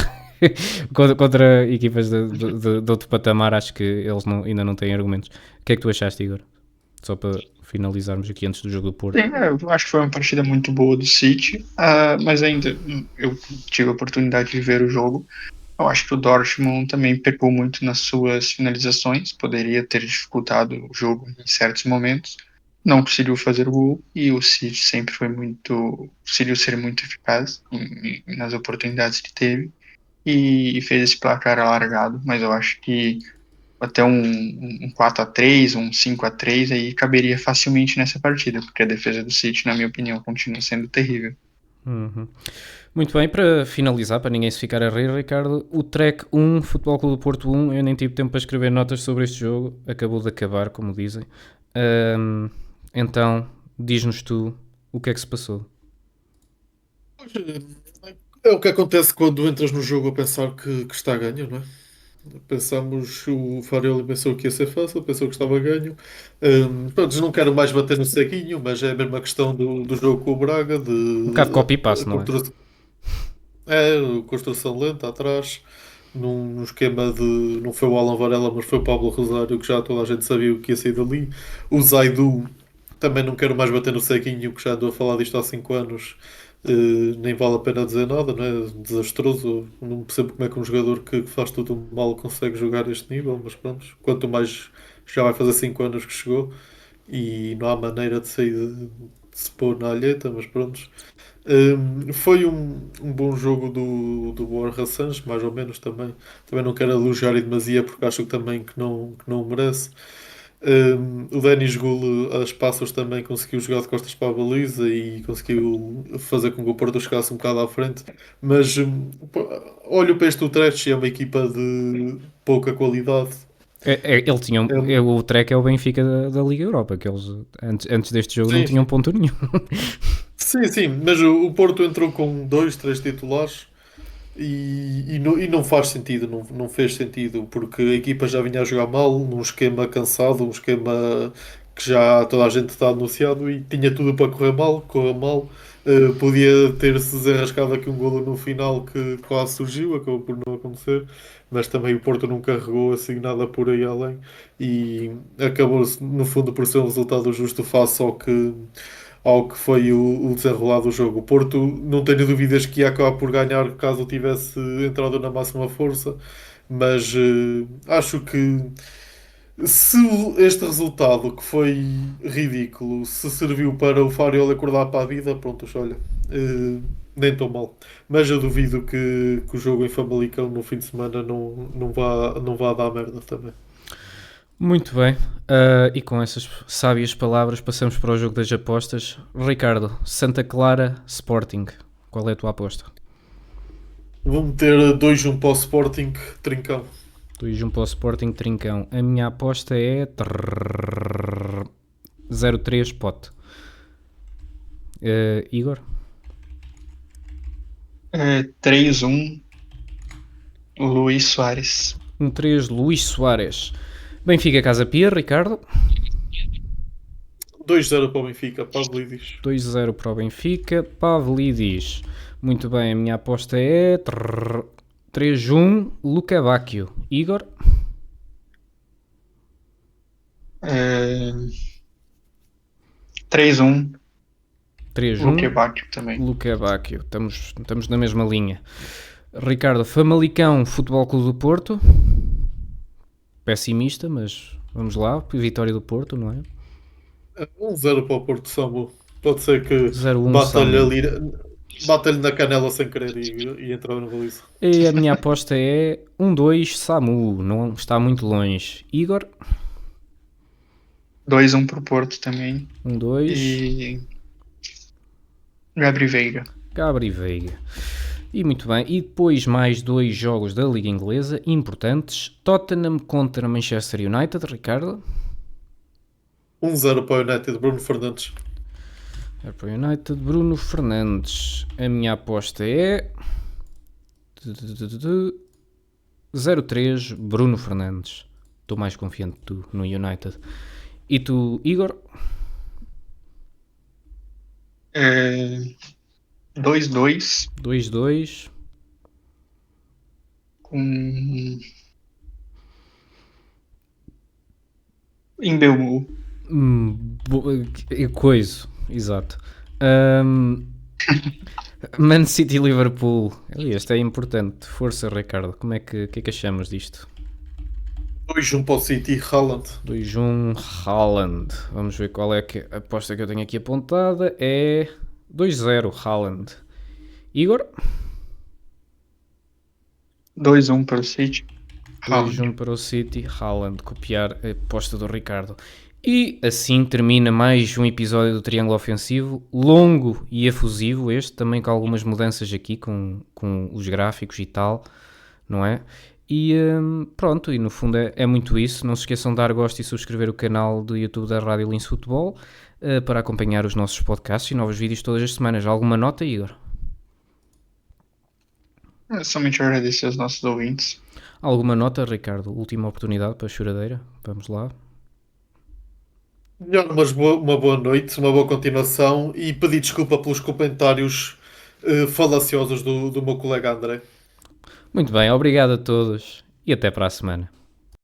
contra equipas de outro patamar, acho que eles ainda não têm argumentos. O que é que tu achaste, Igor? Só para finalizarmos aqui antes do jogo do Porto. Sim, eu acho que foi uma partida muito boa do City, mas ainda eu tive a oportunidade de ver o jogo. Eu acho que o Dortmund também pecou muito nas suas finalizações, poderia ter dificultado o jogo em certos momentos, não conseguiu fazer o gol e o City sempre conseguiu ser muito eficaz nas oportunidades que teve e fez esse placar alargado, mas eu acho que até um 4-3, um 5-3 aí caberia facilmente nessa partida, porque a defesa do City, na minha opinião, continua sendo terrível. Uhum. Muito bem, para finalizar, para ninguém se ficar a rir, Ricardo, o Trek 1, Futebol Clube do Porto 1, eu nem tive tempo para escrever notas sobre este jogo, acabou de acabar, como dizem. Então, diz-nos tu o que é que se passou. É o que acontece quando entras no jogo a pensar que está a ganho, não é? Pensamos, o Farelo pensou que ia ser fácil, pensou que estava a ganho. Pronto, não quero mais bater no ceguinho, mas é a mesma questão do jogo com o Braga, Um bocado de copy-paste, não é? construção lenta atrás. num esquema de. Não foi o Alan Varela, mas foi o Pablo Rosário, que já toda a gente sabia o que ia sair dali. O Zaidu, também não quero mais bater no ceguinho, que já andou a falar disto há 5 anos. Nem vale a pena dizer nada, não é? Desastroso. Não percebo como é que um jogador que faz tudo mal consegue jogar a este nível, mas pronto. Quanto mais já vai fazer 5 anos que chegou e não há maneira de sair de se pôr na alheta, mas pronto. Foi um bom jogo do Borja Sanches, mais ou menos também. Também não quero elogiar em demasia porque acho que também que não merece. O Denis Gule, as passas também conseguiu jogar de costas para a baliza e conseguiu fazer com que o Porto chegasse um bocado à frente. Mas olho para este Utrecht e é uma equipa de pouca qualidade. Ele tinha, o Trek é o Benfica da Liga Europa, que eles antes deste jogo não Sim, tinham sim. ponto nenhum. Sim, mas o Porto entrou com 2, 3 titulares e não faz sentido, não fez sentido, porque a equipa já vinha a jogar mal, num esquema cansado, um esquema que já toda a gente está anunciado e tinha tudo para correr mal, correu mal. Podia ter-se desenrascado aqui um golo no final que quase surgiu, acabou por não acontecer, mas também o Porto não carregou assim nada por aí além e acabou no fundo por ser um resultado justo face ao que foi o desenrolar do jogo. O Porto, não tenho dúvidas que ia acabar por ganhar caso tivesse entrado na máxima força, mas acho que se este resultado, que foi ridículo, se serviu para o Fariol acordar para a vida, pronto, olha, nem tão mal. Mas eu duvido que o jogo em Famalicão no fim de semana não vá dar merda também. Muito bem, e com essas sábias palavras passamos para o jogo das apostas. Ricardo, Santa Clara Sporting, qual é a tua aposta? Vou meter 2-1 para o Sporting, trincão. 2-1 para o Sporting Trincão. A minha aposta é 0-3 pote. Igor? 3-1, Luís Soares. 1-3 Luís Soares. Benfica Casa Pia, Ricardo? 2-0 para o Benfica, Pavlidis. 2-0 para o Benfica, Pavlidis. Muito bem, a minha aposta é 3-1 Luca Bacchio. Igor? 3-1, 3-1 Luque Bacchio também. Luca Bacchio. Estamos na mesma linha. Ricardo, Famalicão Futebol Clube do Porto. Pessimista, mas vamos lá. Vitória do Porto, não é? 1-0 para o Porto Samu. Pode ser que 0-1 bata-lhe Samu. ali, bata-lhe na canela sem querer e entrava no baliza. E a minha aposta é 1-2 Samu. Não está muito longe. Igor? 2-1 pro Porto também. 1-2 E Gabri Veiga. Gabri Veiga. E muito bem, e depois mais 2 jogos da Liga Inglesa importantes. Tottenham contra Manchester United, Ricardo. 1-0 para o United, Bruno Fernandes. É para o United, Bruno Fernandes. A minha aposta é 0-3 Bruno Fernandes. Estou mais confiante que tu no United. E tu, Igor? 2-2 2-2 com Embelmu. Coiso, exato. Man City Liverpool. Este é importante. Força, Ricardo. Que é que achamos disto? 2-1 para o City, Haaland. 2-1 Haaland. Vamos ver qual é a aposta que eu tenho aqui apontada. É 2-0 Haaland. Igor? 2-1 para o City. 2-1 para o City. Haaland. Copiar a aposta do Ricardo. E assim termina mais um episódio do Triângulo Ofensivo, longo e efusivo este, também com algumas mudanças aqui com os gráficos e tal, não é? E pronto, e no fundo é muito isso. Não se esqueçam de dar gosto e subscrever o canal do YouTube da Rádio Lince Futebol para acompanhar os nossos podcasts e novos vídeos todas as semanas. Alguma nota, Igor? Somente agradecer aos nossos ouvintes. Alguma nota, Ricardo? Última oportunidade para a choradeira. Vamos lá. Melhor uma boa noite, uma boa continuação e pedir desculpa pelos comentários falaciosos do meu colega André. Muito bem, obrigado a todos e até para a semana.